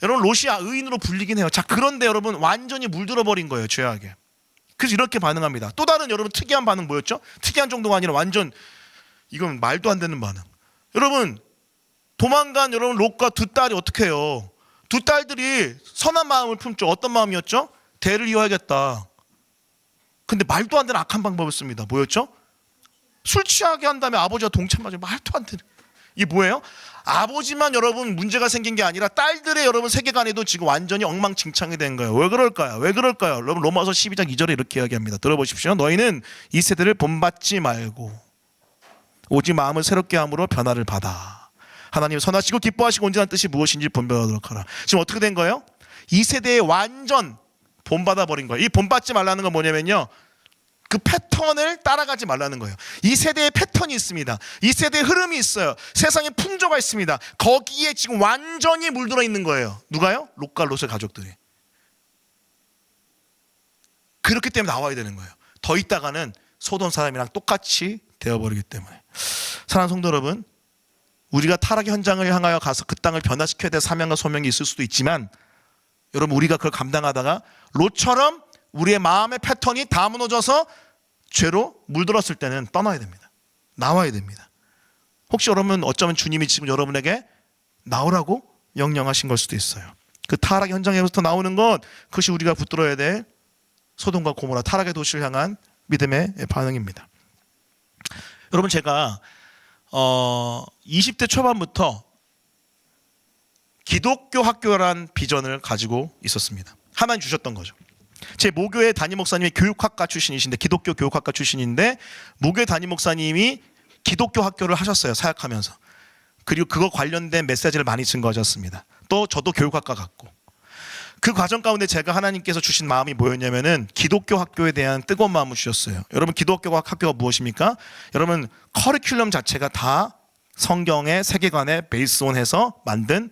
여러분, 롯이 의인으로 불리긴 해요. 자, 그런데 여러분 완전히 물들어 버린 거예요, 죄악에. 그래서 이렇게 반응합니다. 또 다른 여러분 특이한 반응 뭐였죠? 특이한 정도가 아니라 완전 이건 말도 안 되는 반응. 여러분, 도망간 여러분 롯과 두 딸이 어떻게 해요? 두 딸들이 선한 마음을 품죠. 어떤 마음이었죠? 대를 이어야겠다. 근데 말도 안 되는 악한 방법을 씁니다. 뭐였죠? 술 취하게 한 다음에 아버지와 동참하죠. 말도 안 되는. 이게 뭐예요? 아버지만 여러분 문제가 생긴 게 아니라 딸들의 여러분 세계관에도 지금 완전히 엉망진창이 된 거예요. 왜 그럴까요? 왜 그럴까요? 여러분, 로마서 12장 2절에 이렇게 이야기합니다. 들어보십시오. 너희는 이 세대를 본받지 말고 오직 마음을 새롭게 함으로 변화를 받아. 하나님 선하시고 기뻐하시고 온전한 뜻이 무엇인지 본받도록 하라. 지금 어떻게 된 거예요? 이 세대에 완전 본받아 버린 거예요. 이 본받지 말라는 건 뭐냐면요, 그 패턴을 따라가지 말라는 거예요. 이 세대의 패턴이 있습니다. 이 세대의 흐름이 있어요. 세상에 풍조가 있습니다. 거기에 지금 완전히 물들어 있는 거예요. 누가요? 롯과 롯의 가족들이. 그렇기 때문에 나와야 되는 거예요. 더 있다가는 소돔 사람이랑 똑같이 되어버리기 때문에. 사랑하는 성도 여러분, 우리가 타락 현장을 향하여 가서 그 땅을 변화시켜야 될 사명과 소명이 있을 수도 있지만, 여러분, 우리가 그걸 감당하다가 롯처럼 우리의 마음의 패턴이 다 무너져서 죄로 물들었을 때는 떠나야 됩니다. 나와야 됩니다. 혹시 여러분 어쩌면 주님이 지금 여러분에게 나오라고 명령하신 걸 수도 있어요. 그 타락 현장에서부터 나오는 것, 그것이 우리가 붙들어야 될 소돔과 고모라 타락의 도시를 향한 믿음의 반응입니다. 여러분, 제가 20대 초반부터 기독교 학교란 비전을 가지고 있었습니다. 하나님 주셨던 거죠. 제 모교의 담임 목사님이 교육학과 출신이신데, 기독교 교육학과 출신인데, 모교의 담임 목사님이 기독교 학교를 하셨어요, 사역하면서. 그리고 그거 관련된 메시지를 많이 증거하셨습니다. 또 저도 교육학과 갔고, 그 과정 가운데 제가 하나님께서 주신 마음이 뭐였냐면은 기독교 학교에 대한 뜨거운 마음을 주셨어요. 여러분, 기독교 학교가 무엇입니까? 여러분, 커리큘럼 자체가 다 성경의 세계관에 베이스온해서 만든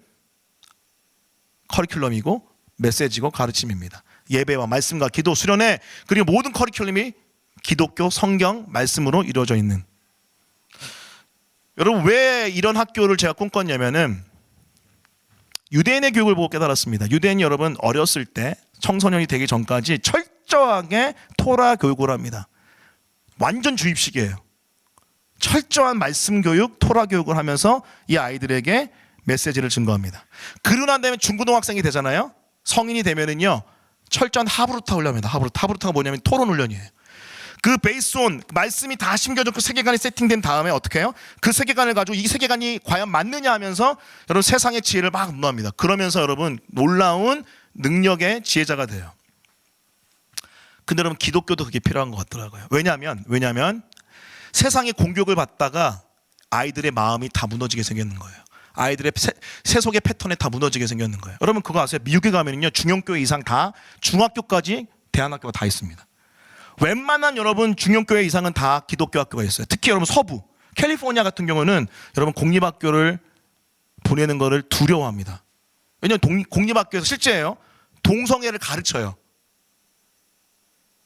커리큘럼이고 메시지고 가르침입니다. 예배와 말씀과 기도, 수련회, 그리고 모든 커리큘럼이 기독교 성경 말씀으로 이루어져 있는. 여러분, 왜 이런 학교를 제가 꿈꿨냐면은 유대인의 교육을 보고 깨달았습니다. 유대인이 여러분 어렸을 때, 청소년이 되기 전까지 철저하게 토라 교육을 합니다. 완전 주입식이에요. 철저한 말씀 교육, 토라 교육을 하면서 이 아이들에게 메시지를 증거합니다. 그러고 난 다음에 중고등학생이 되잖아요. 성인이 되면은요, 철저한 하브루타 훈련입니다. 하브루타가 뭐냐면 토론 훈련이에요. 그 베이스온 말씀이 다 심겨져 그 세계관이 세팅된 다음에 어떻게 해요? 그 세계관을 가지고 이 세계관이 과연 맞느냐 하면서 여러분 세상의 지혜를 막 논합니다. 그러면서 여러분 놀라운 능력의 지혜자가 돼요. 근데 여러분, 기독교도 그게 필요한 것 같더라고요. 왜냐하면 세상의 공격을 받다가 아이들의 마음이 다 무너지게 생겼는 거예요. 아이들의 세속의 패턴에 다 무너지게 생겼는 거예요. 여러분, 그거 아세요? 미국에 가면요, 중형교회 이상 다 중학교까지 대안학교가 다 있습니다. 웬만한 여러분 중형교회 이상은 다 기독교 학교가 있어요. 특히 여러분 서부 캘리포니아 같은 경우는 여러분 공립학교를 보내는 거를 두려워합니다. 왜냐하면 공립학교에서 실제예요, 동성애를 가르쳐요.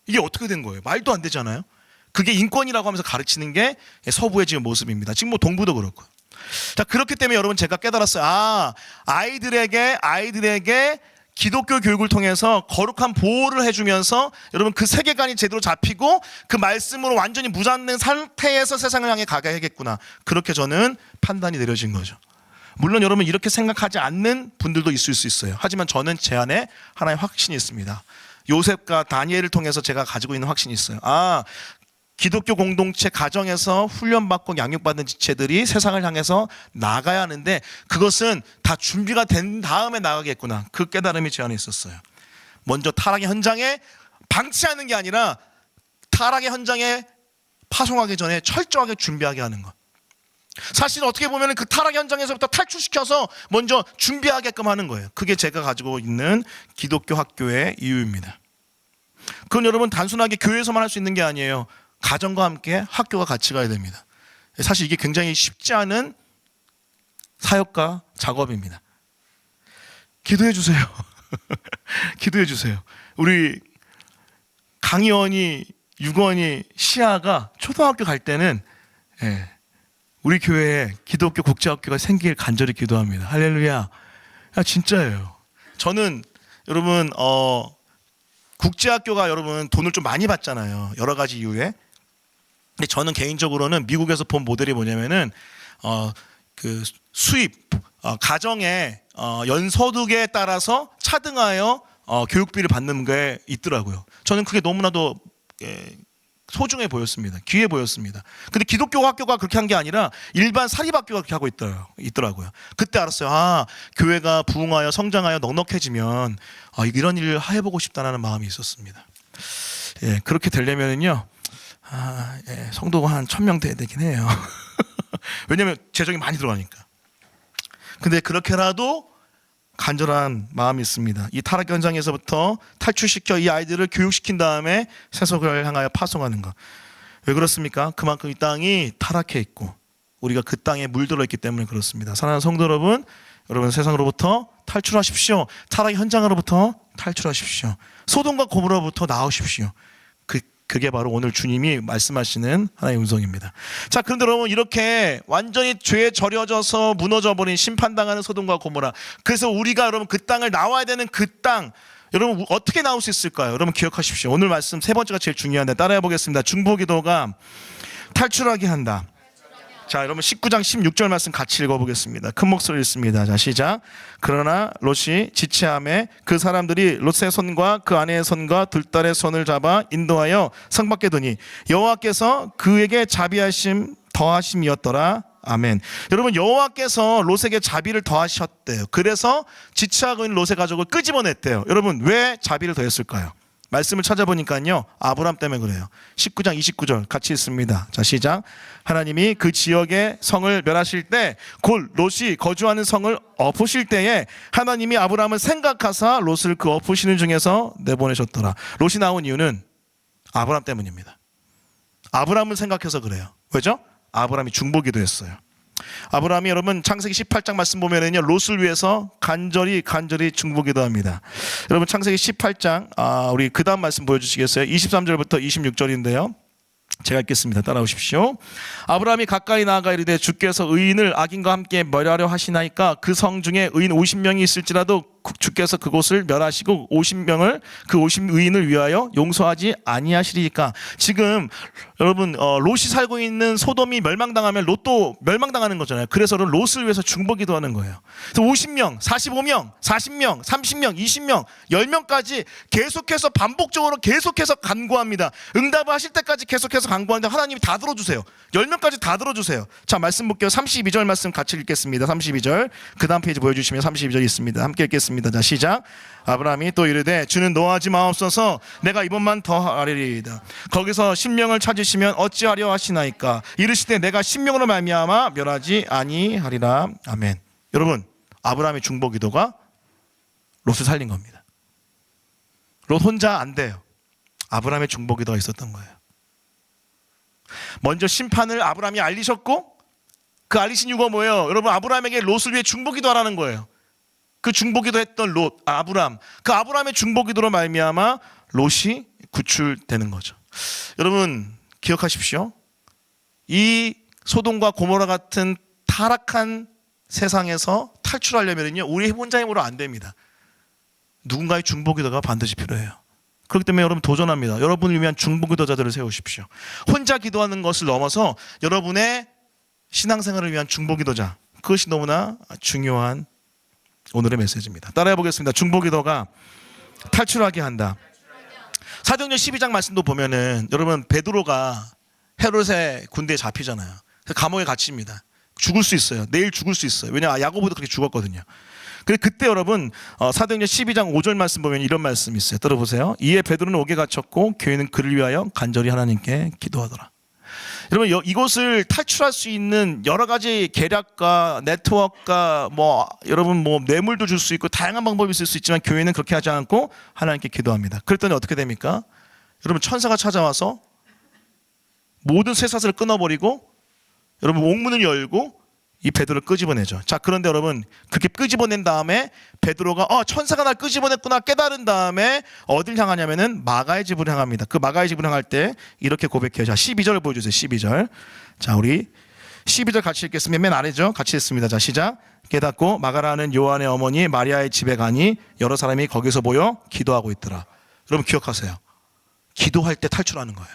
이게 어떻게 된 거예요? 말도 안 되잖아요. 그게 인권이라고 하면서 가르치는 게 서부의 지금 모습입니다. 지금 뭐 동부도 그렇고요. 자, 그렇기 때문에 여러분 제가 깨달았어요. 아이들에게 기독교 교육을 통해서 거룩한 보호를 해주면서 여러분 그 세계관이 제대로 잡히고 그 말씀으로 완전히 무장된 상태에서 세상을 향해 가게 하겠구나. 그렇게 저는 판단이 내려진 거죠. 물론 여러분 이렇게 생각하지 않는 분들도 있을 수 있어요. 하지만 저는 제 안에 하나의 확신이 있습니다. 요셉과 다니엘을 통해서 제가 가지고 있는 확신이 있어요. 기독교 공동체 가정에서 훈련받고 양육받는 지체들이 세상을 향해서 나가야 하는데 그것은 다 준비가 된 다음에 나가겠구나. 그 깨달음이 제 안에 있었어요. 먼저 타락의 현장에 방치하는 게 아니라 타락의 현장에 파송하기 전에 철저하게 준비하게 하는 것. 사실 어떻게 보면 그 타락 현장에서부터 탈출시켜서 먼저 준비하게끔 하는 거예요. 그게 제가 가지고 있는 기독교 학교의 이유입니다. 그건 여러분 단순하게 교회에서만 할 수 있는 게 아니에요. 가정과 함께 학교가 같이 가야 됩니다. 사실 이게 굉장히 쉽지 않은 사역과 작업입니다. 기도해 주세요. 기도해 주세요. 우리 강의원이, 유건이, 시아가 초등학교 갈 때는 우리 교회에 기독교 국제학교가 생기길 간절히 기도합니다. 할렐루야. 진짜예요. 저는 여러분 국제학교가 여러분 돈을 좀 많이 받잖아요. 여러 가지 이유에. 근데 저는 개인적으로는 미국에서 본 모델이 뭐냐면은 그 수입 가정의 연소득에 따라서 차등하여 교육비를 받는 게 있더라고요. 저는 그게 너무나도 소중해 보였습니다. 귀해 보였습니다. 근데 기독교 학교가 그렇게 한 게 아니라 일반 사립학교가 그렇게 하고 있더라고요. 그때 알았어요. 교회가 부흥하여 성장하여 넉넉해지면 이런 일을 해보고 싶다는 마음이 있었습니다. 그렇게 되려면은요. 성도가 한 1000명 돼야 되긴 해요. 왜냐하면 재정이 많이 들어가니까. 근데 그렇게라도 간절한 마음이 있습니다. 이 타락 현장에서부터 탈출시켜 이 아이들을 교육시킨 다음에 세속을 향하여 파송하는 것. 왜 그렇습니까? 그만큼 이 땅이 타락해 있고 우리가 그 땅에 물들어 있기 때문에 그렇습니다. 사랑하는 성도 여러분, 여러분 세상으로부터 탈출하십시오. 타락 현장으로부터 탈출하십시오. 소돔과 고모라부터 나오십시오. 그게 바로 오늘 주님이 말씀하시는 하나의 음성입니다. 자, 그런데 여러분 이렇게 완전히 죄에 절여져서 무너져버린 심판당하는 소돔과 고모라. 그래서 우리가 여러분 그 땅을 나와야 되는 그 땅, 여러분 어떻게 나올 수 있을까요? 여러분 기억하십시오. 오늘 말씀 세 번째가 제일 중요한데 따라해 보겠습니다. 중보기도가 탈출하게 한다. 자, 여러분 19장 16절 말씀 같이 읽어보겠습니다. 큰 목소리로 읽습니다. 자, 시작. 그러나 롯이 지체함에 그 사람들이 롯의 손과 그 아내의 손과 둘 딸의 손을 잡아 인도하여 성 밖에 두니 여호와께서 그에게 자비하심 더하심이었더라. 아멘. 여러분 여호와께서 롯에게 자비를 더하셨대요. 그래서 지체하고 있는 롯의 가족을 끄집어냈대요. 여러분 왜 자비를 더했을까요? 말씀을 찾아보니까요 아브람 때문에 그래요. 19장 29절 같이 읽습니다. 자, 시작. 하나님이 그 지역의 성을 멸하실 때 곧 롯이 거주하는 성을 엎으실 때에 하나님이 아브람을 생각하사 롯을 그 엎으시는 중에서 내보내셨더라. 롯이 나온 이유는 아브람 때문입니다. 아브람을 생각해서 그래요. 왜죠? 아브람이 중보기도했어요. 아브라함이 여러분 창세기 18장 말씀 보면은요 롯을 위해서 간절히 중보기도합니다. 여러분 창세기 18장 우리 그 다음 말씀 보여주시겠어요? 23절부터 26절인데요. 제가 읽겠습니다. 따라오십시오. 아브라함이 가까이 나아가 이르되 주께서 의인을 악인과 함께 멸하려 하시나이까 그 성 중에 의인 50명이 있을지라도 주께서 그곳을 멸하시고 50명을 그 50의인을 위하여 용서하지 아니하시리까. 지금 여러분 롯이 살고 있는 소돔이 멸망당하면 롯도 멸망당하는 거잖아요. 그래서 롯을 위해서 중보기도하는 거예요. 그래서 50명, 45명, 40명, 30명, 20명, 10명까지 계속해서 반복적으로 계속해서 간구합니다. 응답을 하실 때까지 계속해서 간구하는데 하나님이 다 들어주세요. 10명까지 다 들어주세요. 자, 말씀 볼게요. 32절 말씀 같이 읽겠습니다. 32절 그 다음 페이지 보여주시면 32절 있습니다. 함께 읽겠습니다. 자, 시작. 아브라함이 또 이르되 주는 노하지 마옵소서 내가 이번만 더 하리이다. 거기서 10명을 찾으시면 어찌하려 하시나이까. 이르시되 내가 10명으로 말미암아 멸하지 아니하리라. 아멘. 여러분 아브라함의 중보기도가 롯을 살린 겁니다. 롯 혼자 안 돼요. 아브라함의 중보기도가 있었던 거예요. 먼저 심판을 아브라함이 알리셨고 그 알리신 이유가 뭐예요? 여러분 아브라함에게 롯을 위해 중보기도하라는 거예요. 그 중보기도 했던 롯, 아브람, 그 아브람의 중보기도로 말미암아 롯이 구출되는 거죠. 여러분 기억하십시오. 이 소돔과 고모라 같은 타락한 세상에서 탈출하려면요, 우리 혼자 힘으로 안 됩니다. 누군가의 중보기도가 반드시 필요해요. 그렇기 때문에 여러분 도전합니다. 여러분을 위한 중보기도자들을 세우십시오. 혼자 기도하는 것을 넘어서 여러분의 신앙생활을 위한 중보기도자, 그것이 너무나 중요한 오늘의 메시지입니다. 따라해 보겠습니다. 중보기도가 탈출하게 한다. 사도행전 12장 말씀도 보면은 여러분 베드로가 헤롯의 군대에 잡히잖아요. 감옥에 갇힙니다. 죽을 수 있어요. 내일 죽을 수 있어요. 왜냐 야고보도 그렇게 죽었거든요. 그때 여러분 사도행전 12장 5절 말씀 보면 이런 말씀이 있어요. 들어보세요. 이에 베드로는 옥에 갇혔고 교회는 그를 위하여 간절히 하나님께 기도하더라. 여러분 이곳을 탈출할 수 있는 여러 가지 계략과 네트워크가 여러분 뇌물도 줄 수 있고 다양한 방법이 있을 수 있지만 교회는 그렇게 하지 않고 하나님께 기도합니다. 그랬더니 어떻게 됩니까? 여러분 천사가 찾아와서 모든 쇠사슬을 끊어버리고 여러분 옥문을 열고 이 베드로를 끄집어내죠. 자, 그런데 여러분 그렇게 끄집어낸 다음에 베드로가 천사가 날 끄집어냈구나 깨달은 다음에 어딜 향하냐면은 마가의 집을 향합니다. 그 마가의 집을 향할 때 이렇게 고백해요. 자, 12절 보여주세요. 12절. 자, 우리 12절 같이 읽겠습니다. 맨 아래죠. 같이 읽습니다. 자, 시작. 깨닫고 마가라는 요한의 어머니 마리아의 집에 가니 여러 사람이 거기서 모여 기도하고 있더라. 여러분 기억하세요. 기도할 때 탈출하는 거예요.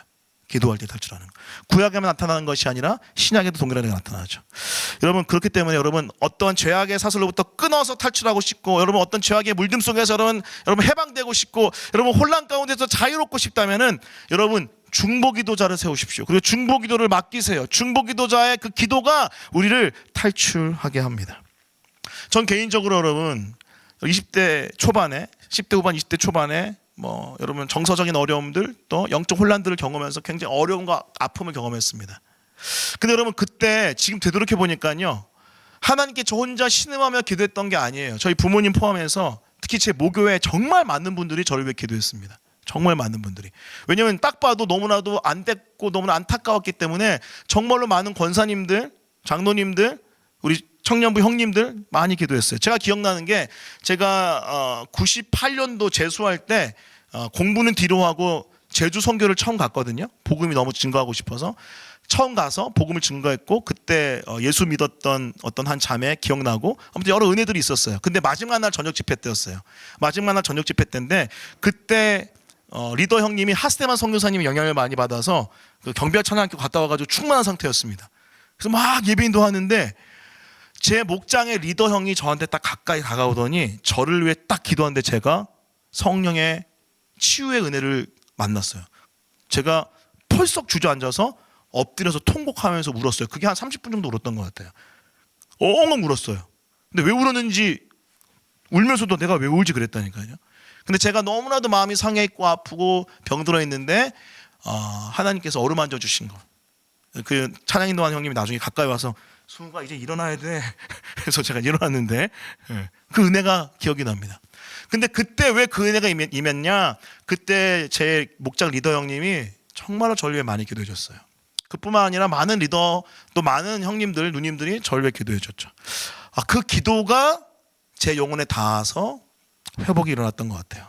기도할 때 탈출하는 거. 구약에만 나타나는 것이 아니라 신약에도 동일하게 나타나죠. 여러분 그렇기 때문에 여러분 어떤 죄악의 사슬로부터 끊어서 탈출하고 싶고 여러분 어떤 죄악의 물듦 속에서 여러분 해방되고 싶고 여러분 혼란 가운데서 자유롭고 싶다면은 여러분 중보기도자를 세우십시오. 그리고 중보기도를 맡기세요. 중보기도자의 그 기도가 우리를 탈출하게 합니다. 전 개인적으로 여러분 20대 초반에 10대 후반 20대 초반에 여러분 정서적인 어려움들 또 영적 혼란들을 경험하면서 굉장히 어려움과 아픔을 경험했습니다. 근데 여러분 그때 지금 되돌이켜 보니까요, 하나님께 저 혼자 신음하며 기도했던 게 아니에요. 저희 부모님 포함해서 특히 제 모교에 정말 많은 분들이 저를 위해 기도했습니다. 정말 많은 분들이. 왜냐하면 딱 봐도 너무나도 안 됐고 너무나 안타까웠기 때문에 정말로 많은 권사님들, 장로님들, 우리 청년부 형님들 많이 기도했어요. 제가 기억나는 게 제가 98년도 재수할 때 공부는 뒤로 하고 제주 선교를 처음 갔거든요. 복음이 너무 증거하고 싶어서 처음 가서 복음을 증거했고 그때 예수 믿었던 어떤 한 자매 기억나고 아무튼 여러 은혜들이 있었어요. 근데 마지막 날 저녁 집회 때였어요. 마지막 날 저녁 집회 때인데 그때 리더 형님이 하스테만 선교사님의 영향을 많이 받아서 그 경비와 찬양학교 갔다 와가지고 충만한 상태였습니다. 그래서 막 예배인도 하는데 제 목장의 리더 형이 저한테 딱 가까이 다가오더니 저를 위해 딱 기도하는데 제가 성령의 치유의 은혜를 만났어요. 제가 펄썩 주저앉아서 엎드려서 통곡하면서 울었어요. 그게 한 30분 정도 울었던 것 같아요. 엉엉 울었어요. 근데 왜 울었는지 울면서도 내가 왜 울지 그랬다니까요. 근데 제가 너무나도 마음이 상해 있고 아프고 병들어 있는데 하나님께서 어루만져 주신 거. 그 찬양 인도하는 형님이 나중에 가까이 와서 수우가 이제 일어나야 돼. 그래서 제가 일어났는데 그 은혜가 기억이 납니다. 근데 그때 왜 그 은혜가 임했냐? 그때 제 목장 리더 형님이 정말로 저를 위해 많이 기도해 줬어요. 그뿐만 아니라 많은 리더 또 많은 형님들 누님들이 저를 위해 기도해 줬죠. 그 기도가 제 영혼에 닿아서 회복이 일어났던 것 같아요.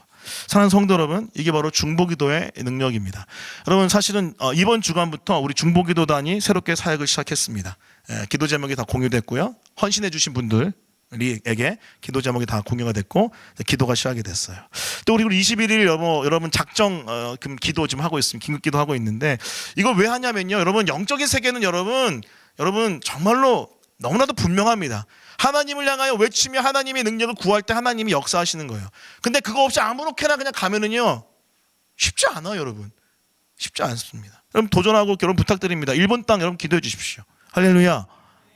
사랑하는 성도 여러분, 이게 바로 중보기도의 능력입니다. 여러분 사실은 이번 주간부터 우리 중보기도단이 새롭게 사역을 시작했습니다. 기도 제목이 다 공유됐고요. 헌신해 주신 분들에게 기도 제목이 다 공유가 됐고 기도가 시작이 됐어요. 또 우리 21일 여러분 작정 기도 지금 하고 있습니다. 긴급 기도 하고 있는데 이걸 왜 하냐면요. 여러분 영적인 세계는 여러분 정말로 너무나도 분명합니다. 하나님을 향하여 외치며 하나님의 능력을 구할 때 하나님이 역사하시는 거예요. 근데 그거 없이 아무렇게나 그냥 가면은요 쉽지 않아요. 여러분 쉽지 않습니다. 여러분 도전하고 여러분 부탁드립니다. 일본 땅 여러분 기도해 주십시오. 할렐루야.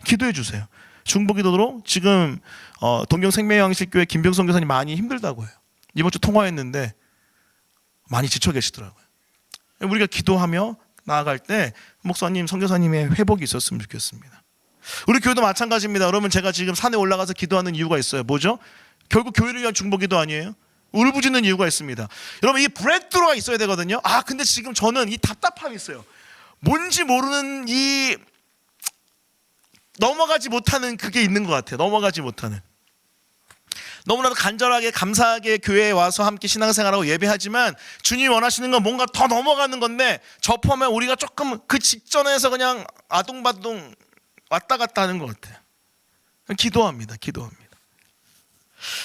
기도해 주세요. 중보기도로 지금 동경생명양실교회 김병성 교사님 많이 힘들다고 해요. 이번 주 통화했는데 많이 지쳐 계시더라고요. 우리가 기도하며 나아갈 때 목사님 선교사님의 회복이 있었으면 좋겠습니다. 우리 교회도 마찬가지입니다. 여러분 제가 지금 산에 올라가서 기도하는 이유가 있어요. 뭐죠? 결국 교회를 위한 중보기도 아니에요? 울부짖는 이유가 있습니다. 여러분 이 브레이크스루가 있어야 되거든요. 근데 지금 저는 이 답답함이 있어요. 뭔지 모르는 이 넘어가지 못하는 그게 있는 것 같아요. 넘어가지 못하는. 너무나도 간절하게 감사하게 교회에 와서 함께 신앙생활하고 예배하지만 주님이 원하시는 건 뭔가 더 넘어가는 건데 접하면 우리가 조금 그 직전에서 그냥 아둥바둥 왔다 갔다 하는 것 같아요. 기도합니다.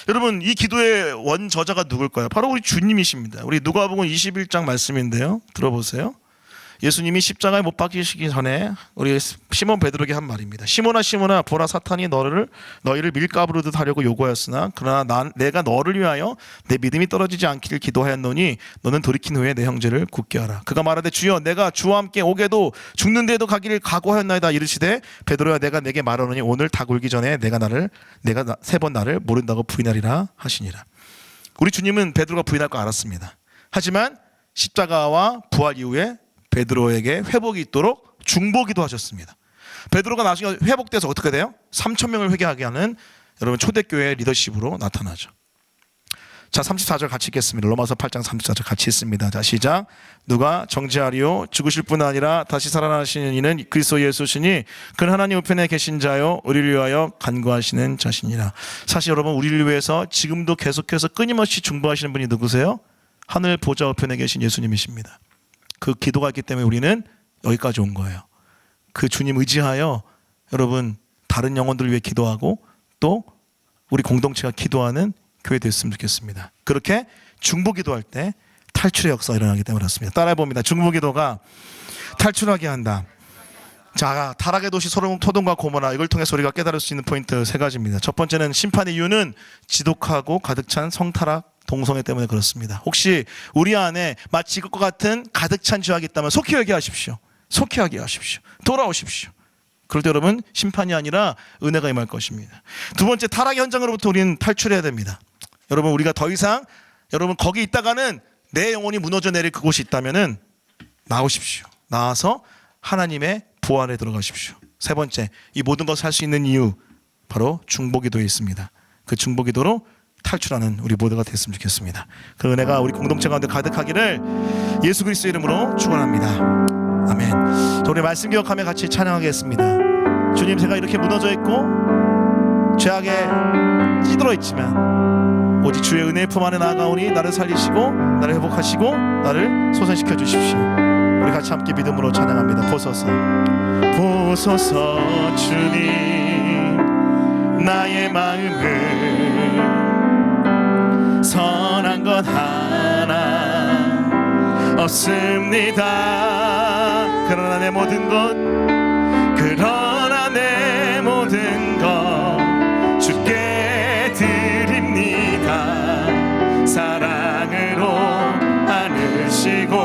여러분, 이 기도의 원저자가 누굴까요? 바로 우리 주님이십니다. 우리 누가복음 21장 말씀인데요, 들어보세요. 예수님이 십자가에 못 박히시기 전에 우리 시몬 베드로에게 한 말입니다. 시몬아 보라, 사탄이 너희를 밀가부르듯 하려고 요구하였으나 그러나 내가 너를 위하여 내 믿음이 떨어지지 않기를 기도하였노니 너는 돌이킨 후에 내 형제를 굳게 하라. 그가 말하되 주여 내가 주와 함께 오게도 죽는 데도 가기를 각오하였나이다. 이르시되 베드로야 내가 내게 말하노니 오늘 다 굴기 전에 내가 3번 나를 모른다고 부인하리라 하시니라. 우리 주님은 베드로가 부인할 거 알았습니다. 하지만 십자가와 부활 이후에 베드로에게 회복이 있도록 중보기도 하셨습니다. 베드로가 나중에 회복돼서 어떻게 돼요? 3,000명을 회개하게 하는 여러분 초대교회 리더십으로 나타나죠. 자, 34절 같이 읽겠습니다. 로마서 8장 34절 같이 읽습니다. 자, 시작. 누가 정죄하리요? 죽으실 뿐 아니라 다시 살아나시는 이는 그리스도 예수시니 그는 하나님 우편에 계신 자요 우리를 위하여 간구하시는 자시니라. 사실 여러분, 우리를 위해서 지금도 계속해서 끊임없이 중보하시는 분이 누구세요? 하늘 보좌 우편에 계신 예수님이십니다. 그 기도가 있기 때문에 우리는 여기까지 온 거예요. 그 주님 의지하여 여러분 다른 영혼들을 위해 기도하고 또 우리 공동체가 기도하는 교회 됐으면 좋겠습니다. 그렇게 중보기도할 때 탈출의 역사가 일어나기 때문에 그렇습니다. 따라해봅니다. 중보기도가 탈출하게 한다. 자, 타락의 도시 소돔과 고모라, 이걸 통해서 우리가 깨달을 수 있는 포인트 3가지입니다. 첫 번째는 심판의 이유는 지독하고 가득 찬 성타락 동성애 때문에 그렇습니다. 혹시 우리 안에 마치 이것과 같은 가득 찬 죄악이 있다면 속히 회개하십시오. 돌아오십시오. 그럴 때 여러분 심판이 아니라 은혜가 임할 것입니다. 두 번째, 타락의 현장으로부터 우리는 탈출해야 됩니다. 여러분, 우리가 더 이상 여러분 거기 있다가는 내 영혼이 무너져 내릴 그곳이 있다면은 나오십시오. 나와서 하나님의 보안에 들어가십시오. 세 번째, 이 모든 것을 할 수 있는 이유 바로 중보기도에 있습니다. 그 중보기도로 탈출하는 우리 모두가 됐으면 좋겠습니다. 그 은혜가 우리 공동체 가운데 가득하기를 예수 그리스도 이름으로 축원합니다. 아멘. 자, 우리 말씀 기억하며 같이 찬양하겠습니다. 주님, 제가 이렇게 무너져 있고 죄악에 찌들어 있지만 오직 주의 은혜의 품 안에 나아가오니 나를 살리시고 나를 회복하시고 나를 소생시켜 주십시오. 우리 같이 함께 믿음으로 찬양합니다. 보소서 주님, 나의 마음을 선한 것 하나 없습니다. 그러나 내 모든 것 주께 드립니다. 사랑으로 안으시고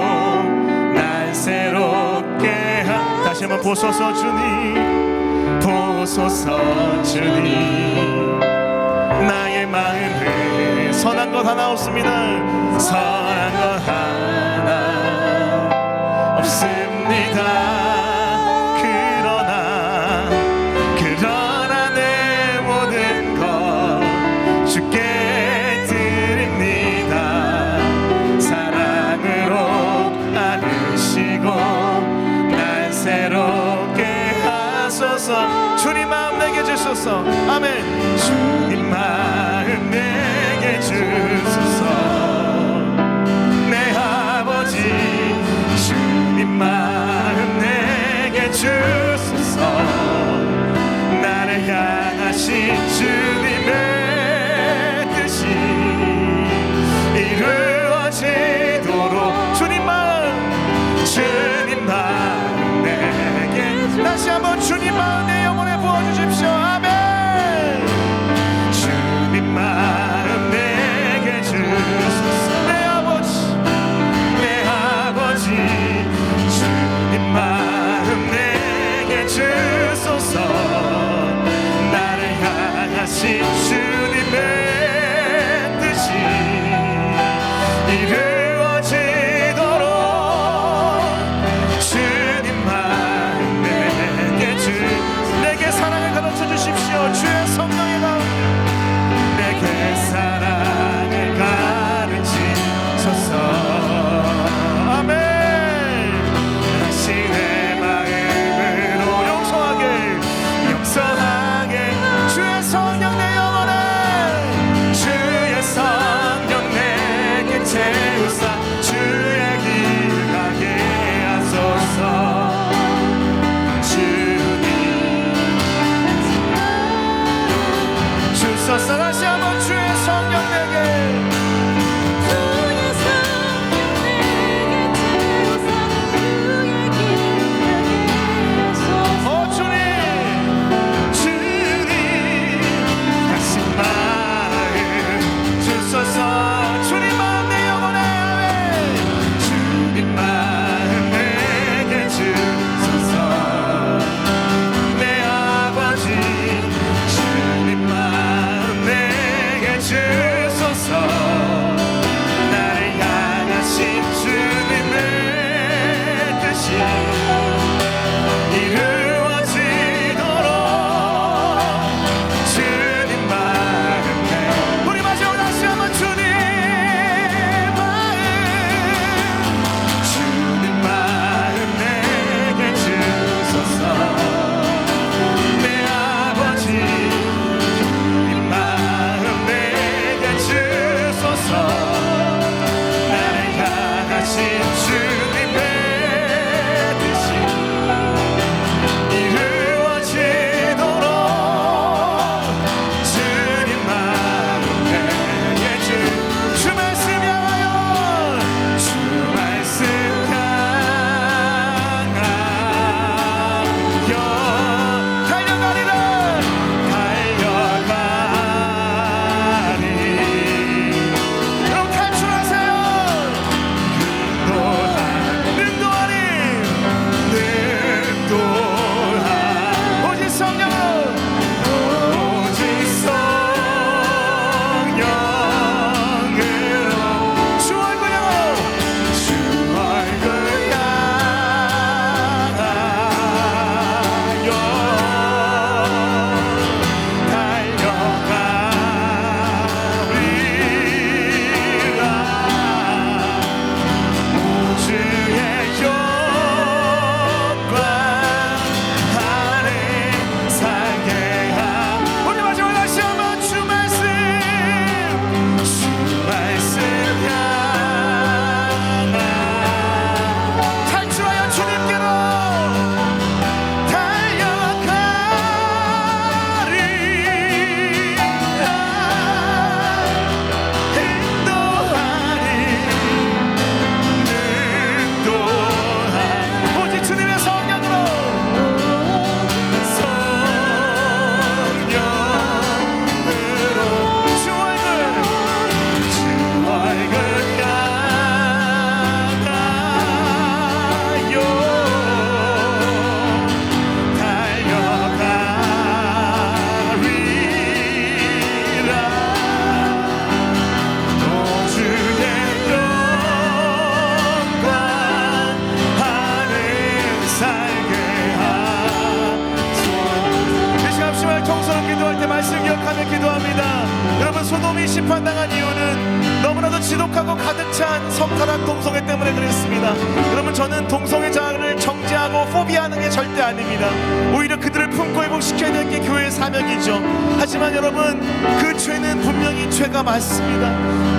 날 새롭게 다시 한번 보소서 주님, 나의 마음을 선한 것 하나 없습니다. 선한 것 하나 없습니다. 그러나 내 모든 것 주께 드립니다. 사랑으로 안으시고 날 새롭게 하소서. 주님 마음 내게 주소서. 아멘. 주님 마음 내게 주소서. 내 아버지 주님 마음 내게 주소서. 나를 향하신 주님의 뜻이 이루어지도록 주님 마음 내게 다시 한번 주님 마음 내 영혼에 부어주십시오. 아멘. 주님 마음 내게 주소서. 내 아버지 주님 마음 내게 주소서. 나를 향하신 주님의 뜻이 이루어지도록 주님 마음 내게 사랑을 가르쳐 주시옵소서. 이루어지도록 주님 마음에 우리 마지막으로 다시 한번 주님 마음 내게 주소서. 내 아버지 이 마음 내게 주소서. 나를 향하신 주님의 뜻이 이루어지도록 주님 마음 내게 주 말씀 향하여 주 말씀 향하여 달려가리라. 달려가리. 그럼 탈출하세요. 능도하리. 오직 성령으로 오직 성령으로 주 얼굴 향하여 주 얼굴 향하여 달려가리라. 주의 영광 안에 살게 하. 우리 마지막으로 다시 한번 주 말씀 향하 탈출하여 주님께로 달려가리. 오직 주님의 성령으로 주 얼굴 향하여 달려가리라. 오 주의 영광 안에 살게 하소서. 이 시간 심할 통성을 기도할 때 말씀 기억하며 기도합니다. 여러분, 소돔이 심판당한 이유는 너무나도 지독하고 가득 찬 성탈한 동성애 때문에 그랬습니다. 여러분, 저는 동성애 자를 정죄하고 포비하는 게 절대 아닙니다. 오히려 그들을 품고 회복시켜야 되는 게 교회의 사명이죠. 하지만 여러분, 그 죄는 분명히 죄가 맞습니다.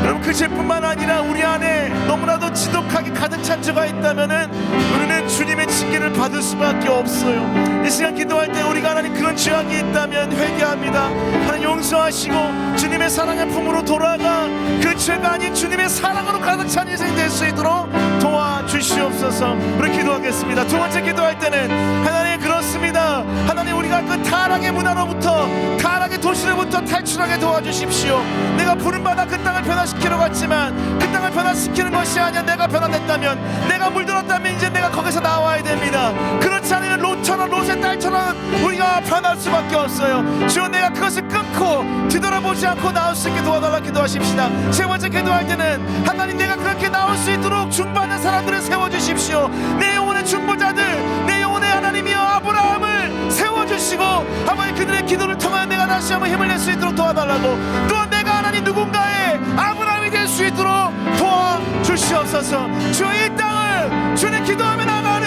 여러분, 그 죄뿐만 아니라 우리 안에 너무나도 지독하게 가득 찬 죄가 있다면은 우리는 주님의 징계를 받을 수밖에 없어요. 이 시간 기도할 때 우리가 하나님 그런 죄악이 있다면 회개합니다. 하나님 용서하시고 주님의 사랑의 품으로 돌아가 그 죄가 아닌 주님의 사랑으로 가득 찬 인생 될 수 있도록 도와주시옵소서. 우리 기도하겠습니다. 두 번째 기도할 때는 하나님 그렇습니다. 하나님, 우리가 그 타락의 문화로부터, 타락의 도시로부터 탈출하게 도와주십시오. 내가 부름받아 그 땅을 변화시키러 갔지만 그 땅을 변화시키는 것이 아니라 내가 변화됐다면, 내가 물들었다면 이제 내가 거기서 나와야 됩니다. 그렇지 않으면 롯처럼, 롯의 딸처럼 우리가 변할 수밖에 없어요. 주여, 내가 그것을 끊고 뒤돌아보지 않고 나올 수 있게 도와달라 기도하십시다. 세 번째 기도할 때는 하나님, 내가 그렇게 나올 수 있도록 중보하는 사람들을 세워주십시오. 내 영혼의 중보자들, 내 영혼의 하나님이여 아브라함을 세워주시고 아버지, 그들의 기도를 통하여 내가 다시 한번 힘을 낼 수 있도록 도와달라고, 또한 내가 하나님 누군가의 아브라함이 될 수 있도록 도와주시옵소서. 주여, 이 땅을 주님 기도하며 나가는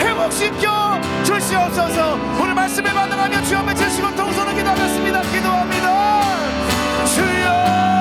회복시켜 주시옵소서. 오늘 말씀에 반응하며 주 앞에 제시고 통성을 기도하겠습니다. 기도합니다. 주여,